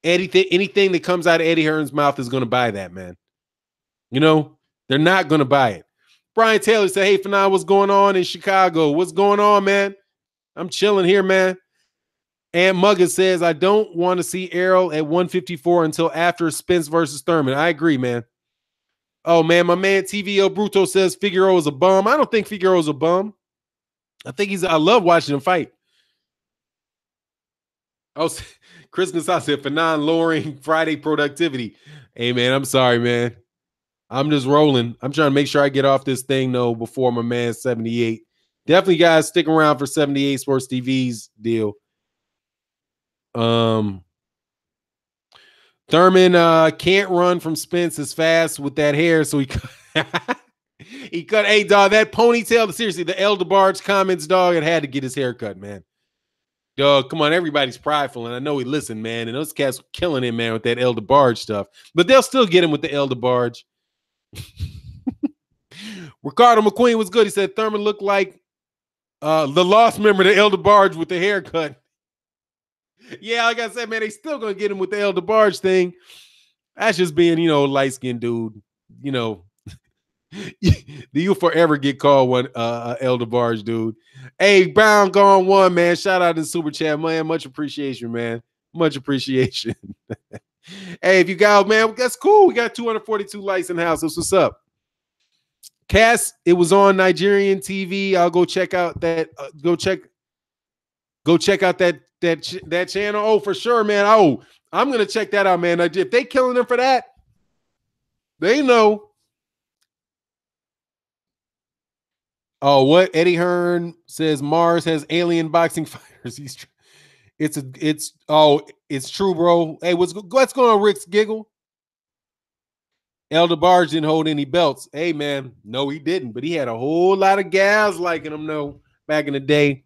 anything that comes out of Eddie Hearn's mouth is going to buy that, man. You know, they're not going to buy it. Brian Taylor said, hey, Fanon, what's going on in Chicago? What's going on, man? I'm chilling here, man. And Mugga says, I don't want to see Errol at 154 until after Spence versus Thurman. I agree, man. Oh, man, my man TVO Bruto says Figueroa is a bum. I don't think Figueroa's a bum. I love watching him fight. Oh, Chris Gonzalez said, Fanon lowering Friday productivity. Hey, man, I'm sorry, man. I'm just rolling. I'm trying to make sure I get off this thing, though, before my man 78. Definitely, guys, stick around for 78 Sports TV's deal. Thurman can't run from Spence as fast with that hair, so he cut. Hey, dog, that ponytail. Seriously, the El DeBarge comments, dog, it had to get his hair cut, man. Dog, come on, everybody's prideful, and I know he listened, man. And those cats were killing him, man, with that El DeBarge stuff. But they'll still get him with the El DeBarge. Ricardo McQueen was good. He said Thurman looked like the lost member of the El DeBarge with the haircut. Yeah, like I said, man, they still gonna get him with the El DeBarge thing. That's just being, light-skinned dude. You'll forever get called one El DeBarge, dude. Hey, Brown Gone One, man. Shout out to Super Chat, man. Much appreciation, man. Much appreciation. Hey, if you got, man, that's cool. We got 242 likes in the house. That's what's up. Cass, it was on Nigerian TV. I'll go check out that. Go check out that channel. Oh, for sure, man. Oh, I'm gonna check that out, man. If they killing them for that, they know. Oh, what Eddie Hearn says Mars has alien boxing fighters. It's true, bro. Hey, what's going on, Rick's Giggle? El DeBarge didn't hold any belts. Hey, man, no, he didn't. But he had a whole lot of gals liking him, though, back in the day.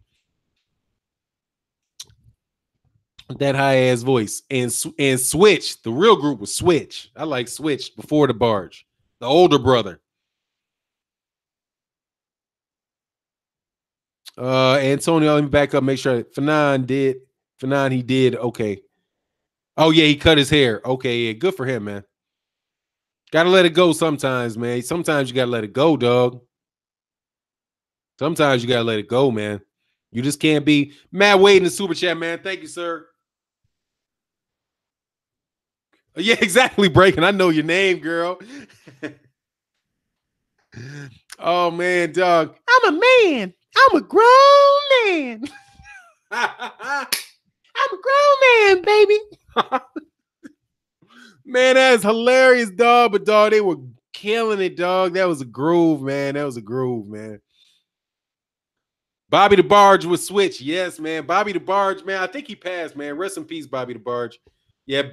That high ass voice and Switch. The real group was Switch. I like Switch before the Barge, the older brother. Antonio, let me back up. Make sure Fanon he did. Okay. Oh yeah, he cut his hair. Okay, yeah, good for him, man. Gotta let it go sometimes, man. Sometimes you gotta let it go, dog. Sometimes you gotta let it go, man. You just can't be Matt Wade in the super chat, man. Thank you, sir. Yeah, exactly, Breaking. I know your name, girl. Oh man, dog. I'm a man. I'm a grown man. I'm a grown man, baby. Man, that is hilarious, dog. But dog, they were killing it, dog. That was a groove, man. That was a groove, man. Bobby DeBarge was Switch. Yes, man. Bobby DeBarge, man. I think he passed, man. Rest in peace, Bobby DeBarge. Yeah,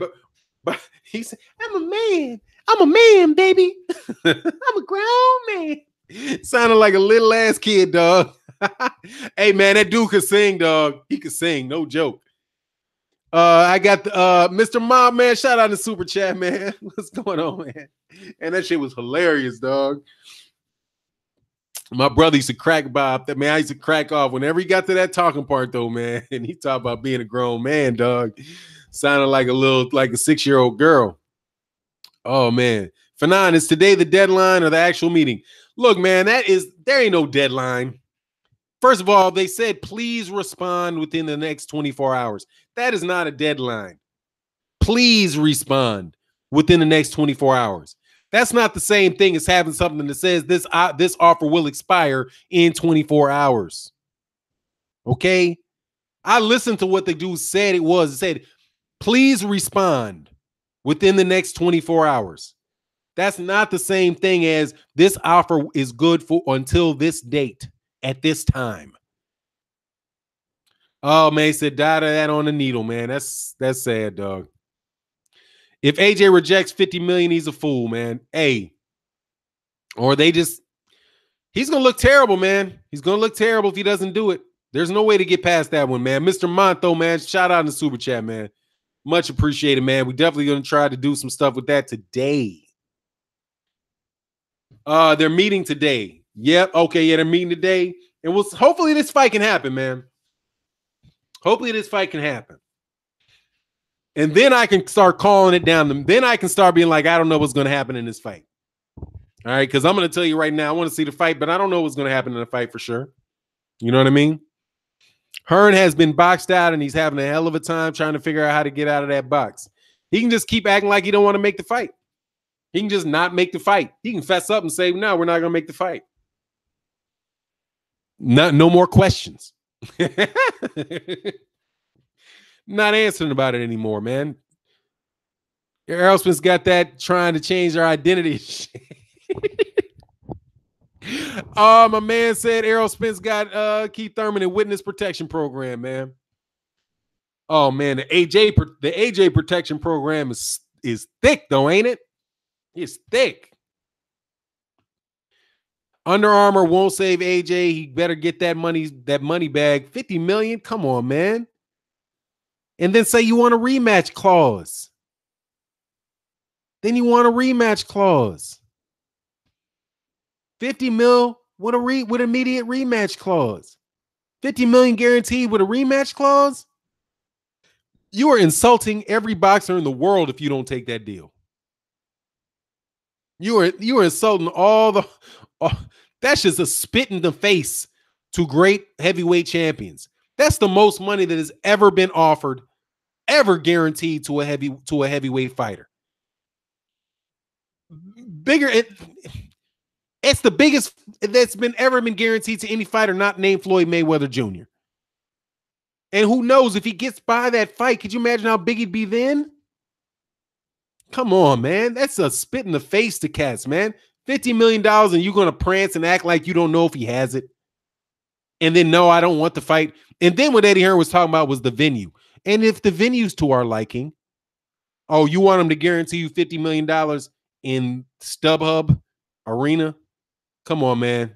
but he said, I'm a man. I'm a man, baby. I'm a grown man. Sounded like a little ass kid, dog. Hey, man, that dude could sing, dog. He could sing, no joke. I got the Mr. Mob, man. Shout out to Super Chat, man. What's going on, man? And that shit was hilarious, dog. My brother used to crack Bob. That man, I used to crack off whenever he got to that talking part, though, man. And he talked about being a grown man, dog. Sounded like a 6-year-old girl. Oh man, Fanon, is today the deadline or the actual meeting? Look, man, there ain't no deadline. First of all, they said please respond within the next 24 hours. That is not a deadline. Please respond within the next 24 hours. That's not the same thing as having something that says this offer will expire in 24 hours. Okay? I listened to what the dude said it was. It said, please respond within the next 24 hours. That's not the same thing as this offer is good for until this date at this time. Oh, man, he said, die to that on the needle, man. That's sad, dog. If AJ rejects 50 million, he's a fool, man. Hey, or he's going to look terrible, man. He's going to look terrible if he doesn't do it. There's no way to get past that one, man. Mr. Monto, man, shout out in the super chat, man. Much appreciated, man. We're definitely going to try to do some stuff with that today. They're meeting today. Yep. Okay. Yeah, they're meeting today. And hopefully this fight can happen, man. Hopefully this fight can happen. And then I can start calling it down. Then I can start being like, I don't know what's going to happen in this fight. All right. Because I'm going to tell you right now, I want to see the fight, but I don't know what's going to happen in the fight for sure. You know what I mean? Hearn has been boxed out and he's having a hell of a time trying to figure out how to get out of that box. He can just keep acting like he don't want to make the fight. He can just not make the fight. He can fess up and say, no, we're not going to make the fight. No more questions. Not answering about it anymore, man. Aerosmith's got that trying to change their identity. Oh, my man said Aerosmith's got Keith Thurman in witness protection program, man. Oh man, the AJ protection program is thick though, ain't it? It's thick. Under Armour won't save AJ. He better get that money bag. 50 million. Come on, man. and then say you want a rematch clause. Then you want a rematch clause. 50 mil with immediate rematch clause. 50 million guaranteed with a rematch clause. You are insulting every boxer in the world if you don't take that deal. You are insulting all the. That's just a spit in the face to great heavyweight champions. That's the most money that has ever been offered, ever guaranteed to a heavyweight fighter. Bigger. It's the biggest that's ever been guaranteed to any fighter not named Floyd Mayweather Jr. And who knows if he gets by that fight? Could you imagine how big he'd be then? Come on, man. That's a spit in the face to cats, man. $50 million and you're going to prance and act like you don't know if he has it. And then, no, I don't want the fight. And then what Eddie Hearn was talking about was the venue. And if the venue's to our liking, oh, you want him to guarantee you $50 million in StubHub Arena? Come on, man.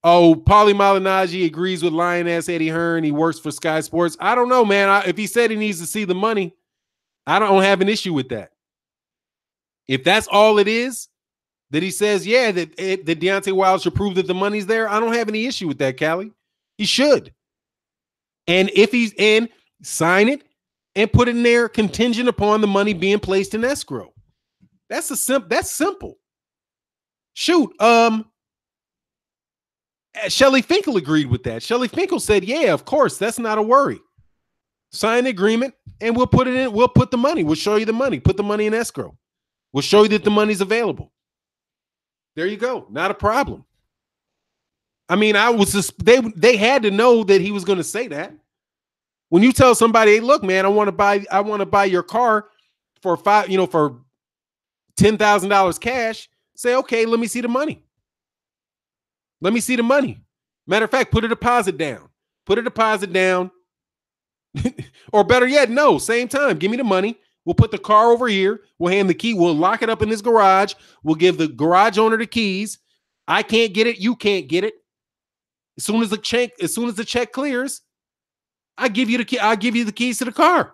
Oh, Paulie Malignaggi agrees with Lioness Eddie Hearn. He works for Sky Sports. I don't know, man. If he said he needs to see the money, I don't have an issue with that. If that's all it is, that he says, yeah, that Deontay Wilder should prove that the money's there, I don't have any issue with that, Callie. He should. And if he's in, sign it and put it in there contingent upon the money being placed in escrow. That's simple. Shoot, Shelly Finkel agreed with that. Shelly Finkel said, yeah, of course, that's not a worry. Sign the agreement and we'll put it in. We'll put the money. We'll show you the money. Put the money in escrow. We'll show you that the money's available. There you go. Not a problem. I mean, they had to know that he was going to say that. When you tell somebody, hey, look, man, I want to buy your car for for $10,000 cash, say, okay, let me see the money. Let me see the money. Matter of fact, put a deposit down. Put a deposit down. Or better yet, no, same time. Give me the money. We'll put the car over here. We'll hand the key. We'll lock it up in this garage. We'll give the garage owner the keys. I can't get it. You can't get it. As soon as the check clears, I give you the key. I'll give you the keys to the car.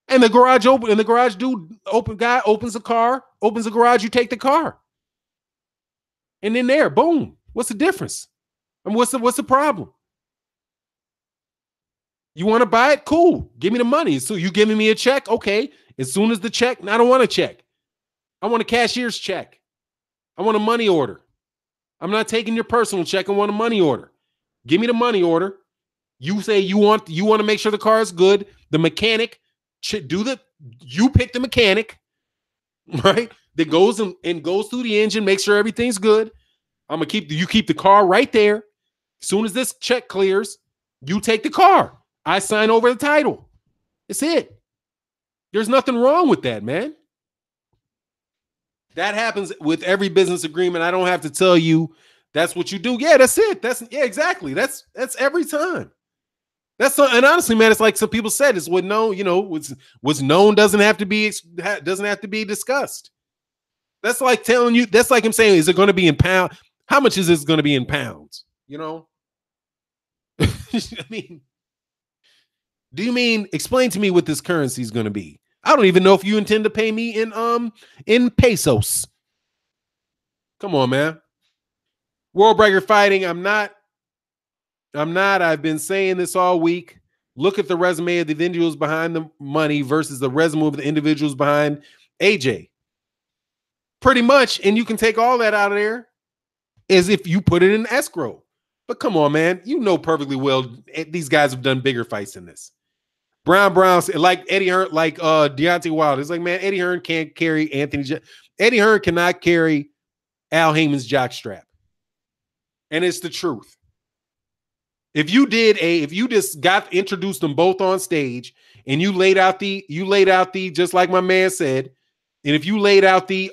And the garage dude opens the car, opens the garage, you take the car. And then there, boom. What's the difference? I mean, what's the problem? You want to buy it? Cool. Give me the money. So you giving me a check? Okay. As soon as the check, I don't want a check. I want a cashier's check. I want a money order. I'm not taking your personal check. I want a money order. Give me the money order. You say you want to make sure the car is good. The mechanic you pick the mechanic, right? That goes and goes through the engine, make sure everything's good. I'm gonna keep the car right there. As soon as this check clears, you take the car. I sign over the title. It's it. There's nothing wrong with that, man. That happens with every business agreement. I don't have to tell you that's what you do. Yeah, that's it. Exactly. That's every time. And honestly, man, it's like some people said, it's what known, what's known doesn't have to be discussed. That's like telling you, that's like him saying, is it going to be in pounds? How much is this going to be in pounds? I mean, do you mean explain to me what this currency is going to be? I don't even know if you intend to pay me in pesos. Come on, man. World Breaker Fighting. I'm not. I've been saying this all week. Look at the resume of the individuals behind the money versus the resume of the individuals behind AJ. Pretty much, and you can take all that out of there as if you put it in escrow. But come on, man. You know perfectly well these guys have done bigger fights than this. Brown, like Eddie Hearn, like Deontay Wilder. It's like, man, Eddie Hearn can't carry Eddie Hearn cannot carry Al Heyman's jockstrap. And it's the truth. If you just introduced them both on stage and you laid out the, just like my man said, and if you laid out the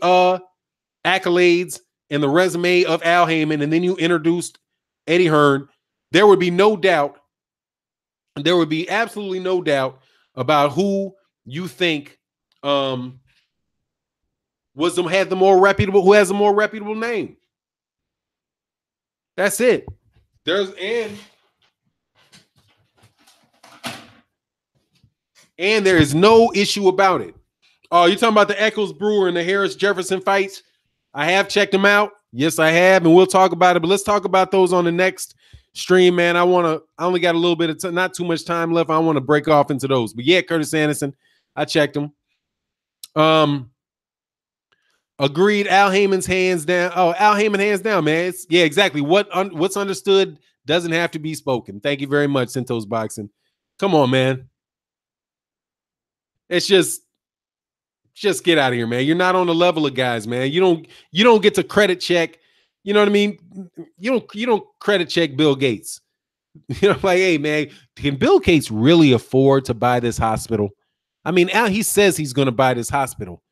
accolades and the resume of Al Heyman, and then you introduced Eddie Hearn, there would be no doubt. There would be absolutely no doubt about who you think has the more reputable name. That's it. And there is no issue about it. Oh, you're talking about the Eccles Brewer and the Harris Jefferson fights? I have checked them out. Yes, I have, and we'll talk about it. But let's talk about those on the next stream, man. I only got a little bit of not too much time left. I want to break off into those. But yeah, Curtis Anderson, I checked them. Agreed. Al Heyman's hands down. Oh, Al Heyman hands down, man. Yeah, exactly. What's understood doesn't have to be spoken. Thank you very much, Centos Boxing. Come on, man. It's just get out of here, man. You're not on the level of guys, man. You don't get to credit check. You know what I mean? You don't credit check Bill Gates. You know, like, hey, man, can Bill Gates really afford to buy this hospital? I mean, he says he's going to buy this hospital,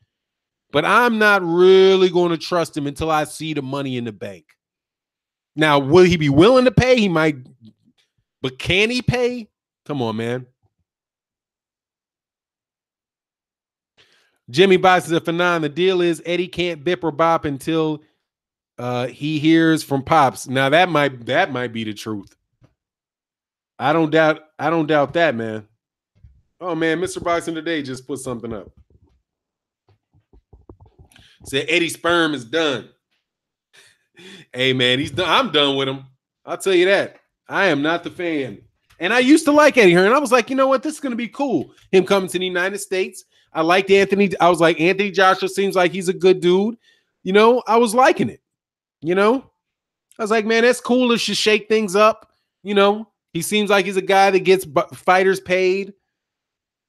but I'm not really going to trust him until I see the money in the bank. Now, will he be willing to pay? He might, but can he pay? Come on, man. Jimmy Box is a phenomenon. The deal is Eddie can't bip or bop until he hears from Pops. Now that might be the truth. I don't doubt that, man. Oh man, Mr. Boxing Today just put something up. Said Eddie's sperm is done. Hey man, he's done. I'm done with him. I'll tell you that. I am not the fan. And I used to like Eddie Hearn. I was like, you know what? This is going to be cool. Him coming to the United States. I liked Anthony. I was like, Anthony Joshua seems like he's a good dude. You know, I was liking it. You know, I was like, man, that's cool. It should shake things up. You know, he seems like he's a guy that gets fighters paid.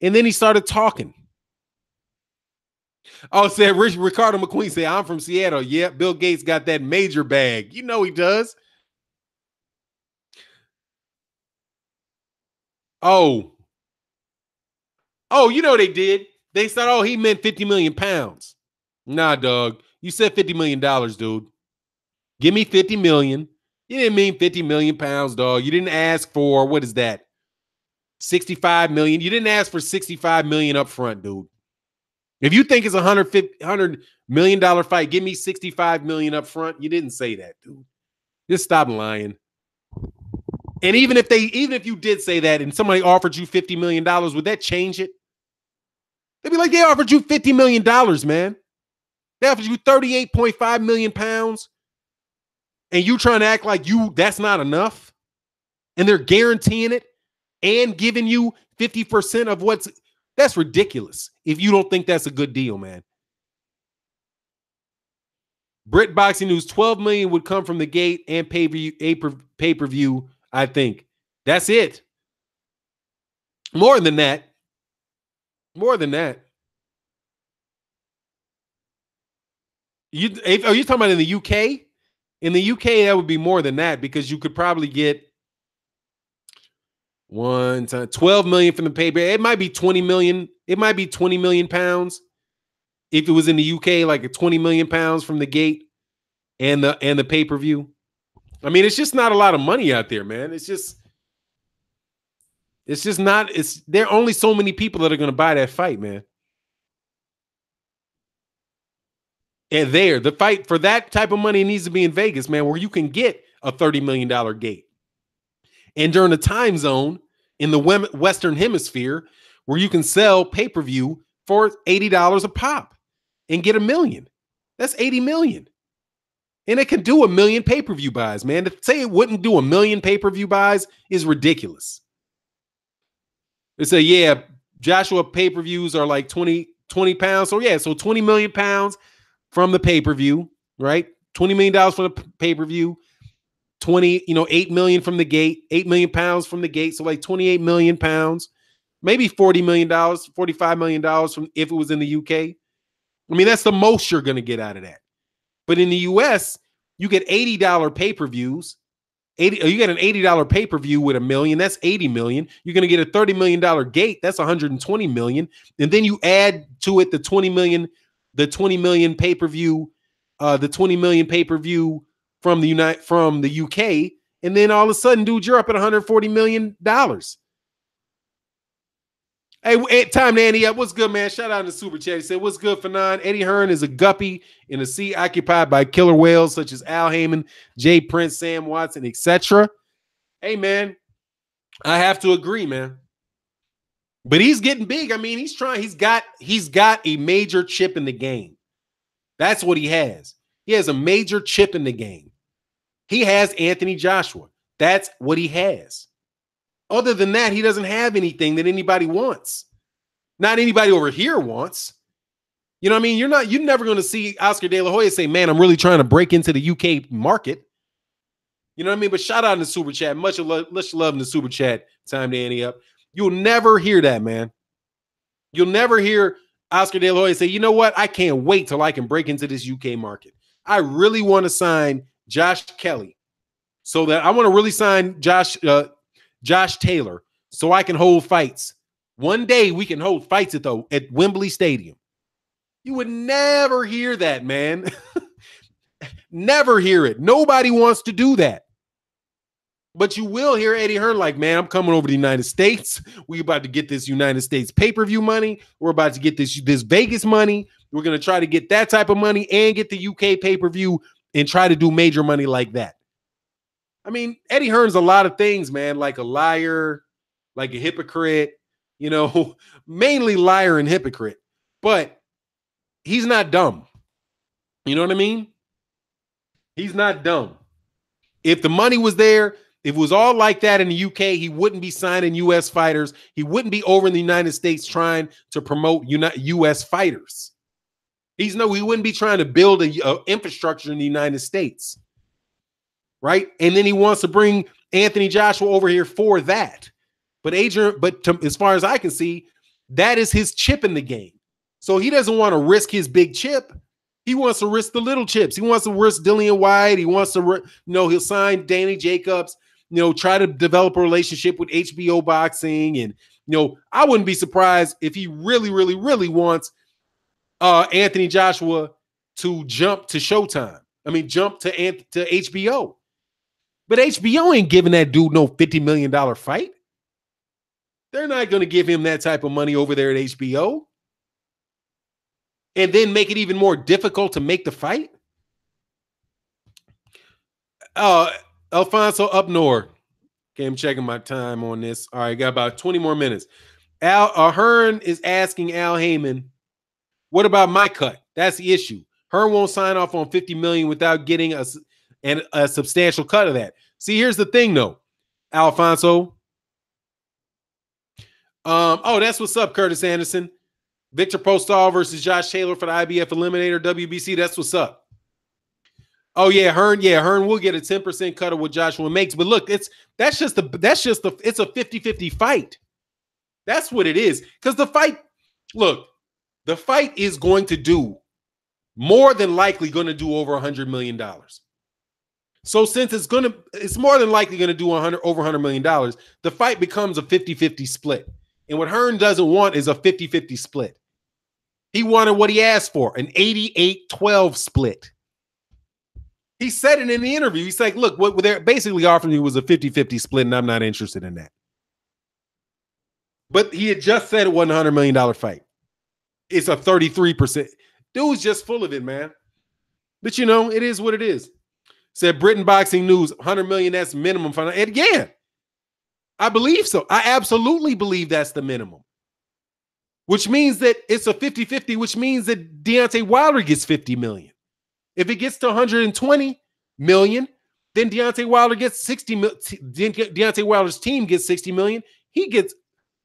And then he started talking. Oh, said Ricardo McQueen said, I'm from Seattle. Yeah, Bill Gates got that major bag. You know he does. Oh, you know they did. They said, oh, he meant 50 million pounds. Nah, dog. You said $50 million, dude. Give me 50 million. You didn't mean 50 million pounds, dog. You didn't ask for, what is that? 65 million. You didn't ask for 65 million up front, dude. If you think it's $100 million fight, give me 65 million up front. You didn't say that, dude. Just stop lying. And even if you did say that and somebody offered you $50 million, would that change it? They'd be like, they offered you $50 million, man. They offered you 38.5 million pounds. And you trying to act like that's not enough. And they're guaranteeing it and giving you 50% of that's ridiculous. If you don't think that's a good deal, man. Brit Boxing News, 12 million would come from the gate and pay-per-view, I think. That's it. More than that. Are you talking about in the UK? In the UK, that would be more than that because you could probably get 12 million from the pay-per. It might be 20 million. It might be 20 million pounds. If it was in the UK, like a 20 million pounds from the gate and the pay-per-view. I mean, it's just not a lot of money out there, man. It's just not. There are only so many people that are going to buy that fight, man. And the fight for that type of money needs to be in Vegas, man, where you can get a $30 million gate. And during the time zone in the Western Hemisphere, where you can sell pay-per-view for $80 a pop and get $1 million. That's $80 million. And it can do $1 million pay-per-view buys, man. To say it wouldn't do $1 million pay-per-view buys is ridiculous. They say, yeah, Joshua pay-per-views are like 20 pounds. So yeah, so 20 million pounds from the pay-per-view, right? $20 million from the pay-per-view, 8 million from the gate, 8 million pounds from the gate. So like 28 million pounds, maybe $40 million, $45 million from if it was in the UK. I mean, that's the most you're going to get out of that. But in the US, you get $80 pay-per-views. You get an $80 pay-per-view with $1 million. That's $80 million. You're going to get a $30 million gate. That's $120 million. And then you add to it the 20 million pay-per-view, the 20 million pay-per-view from the UK. And then all of a sudden, dude, you're up at $140 million. Hey, time to Andy up. What's good, man? Shout out in the super chat. He said, what's good for nine? Eddie Hearn is a guppy in a sea occupied by killer whales such as Al Heyman, Jay Prince, Sam Watson, etc. Hey, man, I have to agree, man. But he's getting big. I mean, he's trying. He's got a major chip in the game. That's what he has. He has a major chip in the game. He has Anthony Joshua. That's what he has. Other than that, he doesn't have anything that anybody wants. Not anybody over here wants. You know what I mean? You're never going to see Oscar De La Hoya say, man, I'm really trying to break into the UK market. You know what I mean? But shout out in the super chat. Much love in the super chat. Time to ante up. You'll never hear that, man. You'll never hear Oscar De La Hoya say, you know what? I can't wait till I can break into this UK market. I really want to sign Josh Kelly so that I want to really sign Josh Taylor so I can hold fights. One day we can hold fights at Wembley Stadium. You would never hear that, man. Never hear it. Nobody wants to do that. But you will hear Eddie Hearn like, man, I'm coming over to the United States. We about to get this United States pay-per-view money. We're about to get this Vegas money. We're going to try to get that type of money and get the UK pay-per-view and try to do major money like that. I mean, Eddie Hearn's a lot of things, man, like a liar, like a hypocrite, you know, mainly liar and hypocrite. But he's not dumb. You know what I mean? He's not dumb. If the money was there, if it was all like that in the UK, he wouldn't be signing US fighters. He wouldn't be over in the United States trying to promote US fighters. He wouldn't be trying to build an infrastructure in the United States. Right? And then he wants to bring Anthony Joshua over here for that. But as far as I can see, that is his chip in the game. So he doesn't want to risk his big chip. He wants to risk the little chips. He wants to risk Dillian White. He wants to, he'll sign Danny Jacobs, try to develop a relationship with HBO Boxing. And, I wouldn't be surprised if he really, really, really wants Anthony Joshua to jump to Showtime. I mean, jump to HBO. But HBO ain't giving that dude no $50 million fight. They're not going to give him that type of money over there at HBO. And then make it even more difficult to make the fight. Alfonso Upnor. Okay, I'm checking my time on this. All right, got about 20 more minutes. Hearn is asking Al Heyman, what about my cut? That's the issue. Hearn won't sign off on $50 million without getting a substantial cut of that. See, here's the thing, though, Alfonso. That's what's up, Curtis Anderson. Victor Postal versus Josh Taylor for the IBF Eliminator WBC. That's what's up. Oh yeah, Hearn. Yeah, Hearn will get a 10% cut of what Joshua makes. But look, it's a 50-50 fight. That's what it is. Because the fight is going to do more than likely going to do over $100 million. So since it's more than likely going to do over $100 million, the fight becomes a 50-50 split. And what Hearn doesn't want is a 50-50 split. He wanted what he asked for, an 88-12 split. He said it in the interview. He's like, look, what they're basically offering me was a 50-50 split, and I'm not interested in that. But he had just said it wasn't a $100 million fight. It's a 33%. Dude's just full of it, man. But, it is what it is. Said Britain Boxing News, $100 million, that's minimum. And yeah, I believe so. I absolutely believe that's the minimum. Which means that it's a 50-50, which means that Deontay Wilder gets $50 million. If it gets to $120 million, then Deontay Wilder gets $60 million. Deontay Wilder's team gets $60 million.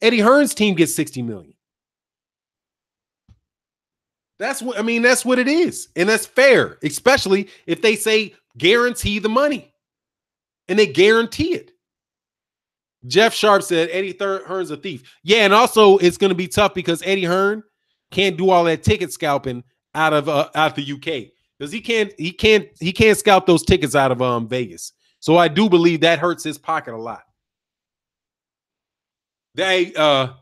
Eddie Hearn's team gets $60 million. That's what it is. And that's fair, especially if they say guarantee the money. And they guarantee it. Jeff Sharp said Eddie Hearn's a thief. Yeah, and also it's going to be tough because Eddie Hearn can't do all that ticket scalping out of the UK because he can't scalp those tickets out of Vegas. So I do believe that hurts his pocket a lot. Ricky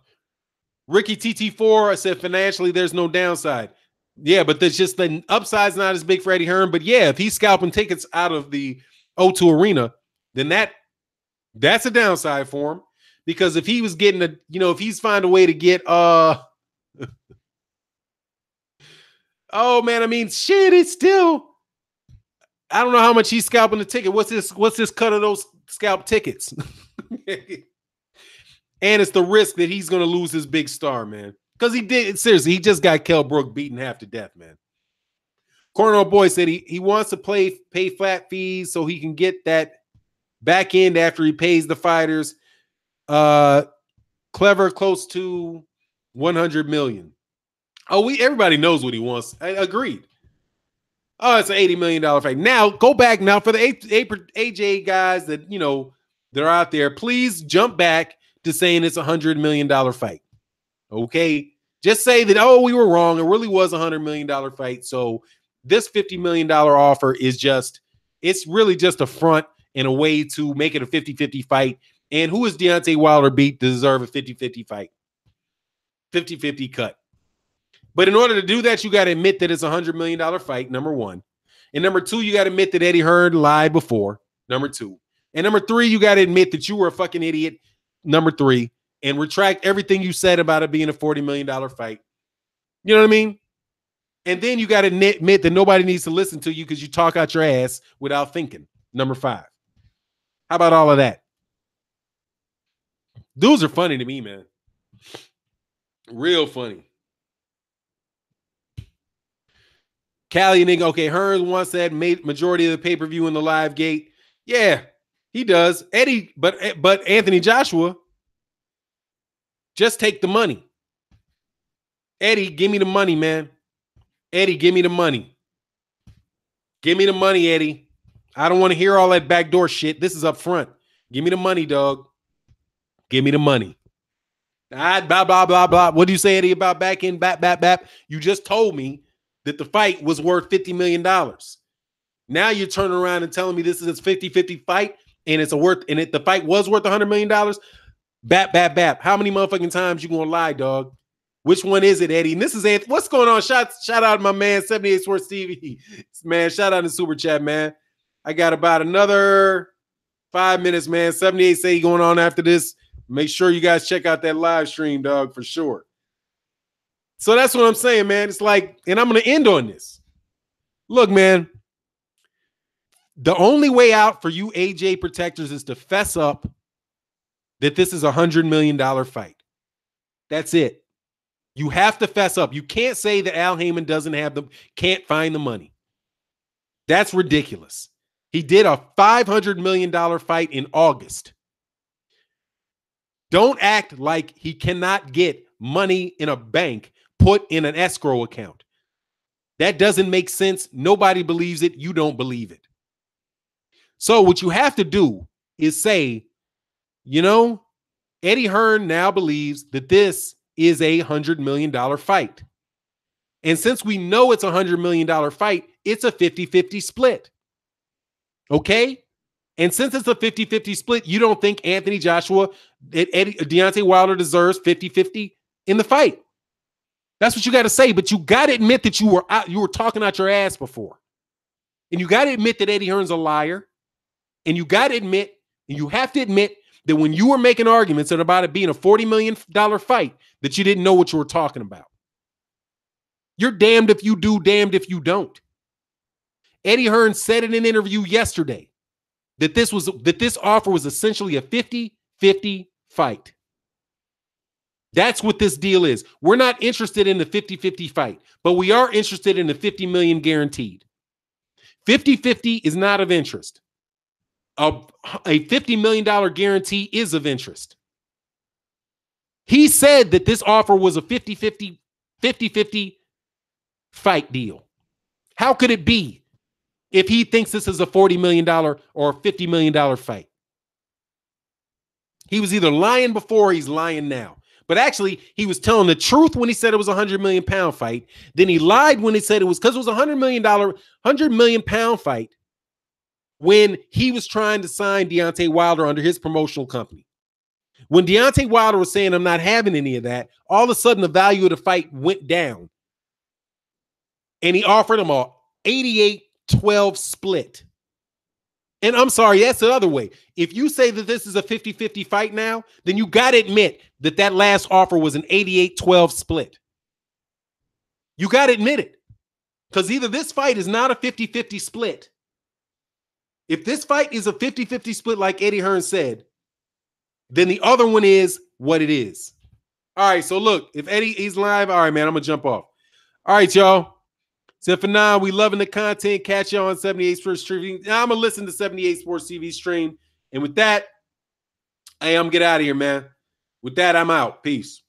TT4 said financially there's no downside. Yeah, but there's just the upside's not as big for Eddie Hearn. But yeah, if he's scalping tickets out of the O2 Arena, then that's a downside for him. Because if he was getting if he's find a way to get oh man, I mean shit, it's still I don't know how much he's scalping the ticket. What's this cut of those scalp tickets? And it's the risk that he's going to lose his big star, man. Because he did, seriously, he just got Kell Brook beaten half to death, man. Cornell Boy said he wants to pay flat fees so he can get that back end after he pays the fighters. Clever, close to 100 million. Oh, everybody knows what he wants. I agreed. Oh, it's an $80 million fight. Now, go back now for the AJ guys that, you know, they're out there. Please jump back to saying it's a $100 million fight. Okay? Just say that, oh, we were wrong. It really was a $100 million fight. So this $50 million offer is just, it's really just a front and a way to make it a 50-50 fight. And who is Deontay Wilder beat to deserve a 50-50 fight? 50-50 cut. But in order to do that, you got to admit that it's a $100 million fight, number one. And number two, you got to admit that Eddie Hearn lied before, number two. And number three, you got to admit that you were a fucking idiot, number three, and retract everything you said about it being a $40 million fight. You know what I mean? And then you got to admit that nobody needs to listen to you because you talk out your ass without thinking, number five. How about all of that? Dudes are funny to me, man. Real funny. Cali nigga, okay, Hearn once said majority of the pay-per-view in the live gate. Yeah, he does. Eddie, but Anthony Joshua, just take the money. Eddie, give me the money, man. Eddie, give me the money. Give me the money, Eddie. I don't want to hear all that backdoor shit. This is up front. Give me the money, dog. Give me the money. Blah, blah, blah, blah. What do you say, Eddie, about back in, bap? You just told me that the fight was worth $50 million. Now you're turning around and telling me this is a 50-50 fight and the fight was worth $100 million. Bap. How many motherfucking times you gonna lie, dog? Which one is it, Eddie? And this is Anthony. What's going on? Shout out to my man, 78 Sports TV. Man, shout out to Super Chat, man. I got about another 5 minutes, man. 78 say going on after this. Make sure you guys check out that live stream, dog, for sure. So that's what I'm saying, man. It's like, and I'm going to end on this. Look, man, the only way out for you AJ protectors is to fess up that this is a $100 million fight. That's it. You have to fess up. You can't say that Al Heyman can't find the money. That's ridiculous. He did a $500 million fight in August. Don't act like he cannot get money in a bank put in an escrow account. That doesn't make sense. Nobody believes it. You don't believe it. So what you have to do is say, you know, Eddie Hearn now believes that this is a $100 million fight. And since we know it's a $100 million fight, it's a 50-50 split. Okay? And since it's a 50-50 split, you don't think Anthony Joshua, Deontay Wilder deserves 50-50 in the fight. That's what you got to say. But you got to admit that you were talking out your ass before. And you got to admit that Eddie Hearn's a liar. And you got to admit, and you have to admit that when you were making arguments about it being a $40 million fight, that you didn't know what you were talking about. You're damned if you do, damned if you don't. Eddie Hearn said in an interview yesterday that this offer was essentially a 50-50 fight. That's what this deal is. We're not interested in the 50-50 fight, but we are interested in the $50 million guaranteed. 50-50 is not of interest. A $50 million guarantee is of interest. He said that this offer was a 50-50 fight deal. How could it be if he thinks this is a $40 million or a $50 million fight? He was either lying before or he's lying now. But actually, he was telling the truth when he said it was a £100 million fight. Then he lied when he said it was because it was a $100 million fight when he was trying to sign Deontay Wilder under his promotional company. When Deontay Wilder was saying, I'm not having any of that, all of a sudden the value of the fight went down. And he offered him a 88-12 split. And I'm sorry, that's the other way. If you say that this is a 50-50 fight now, then you got to admit that that last offer was an 88-12 split. You got to admit it. Because either this fight is not a 50-50 split. If this fight is a 50-50 split like Eddie Hearn said, then the other one is what it is. All right, so look, if Eddie he's live, all right, man, I'm gonna jump off. All right, y'all. So for now, we loving the content. Catch y'all on 78 Sports TV. Now I'm gonna listen to 78 Sports TV stream. And with that, hey, I'm get out of here, man. With that, I'm out. Peace.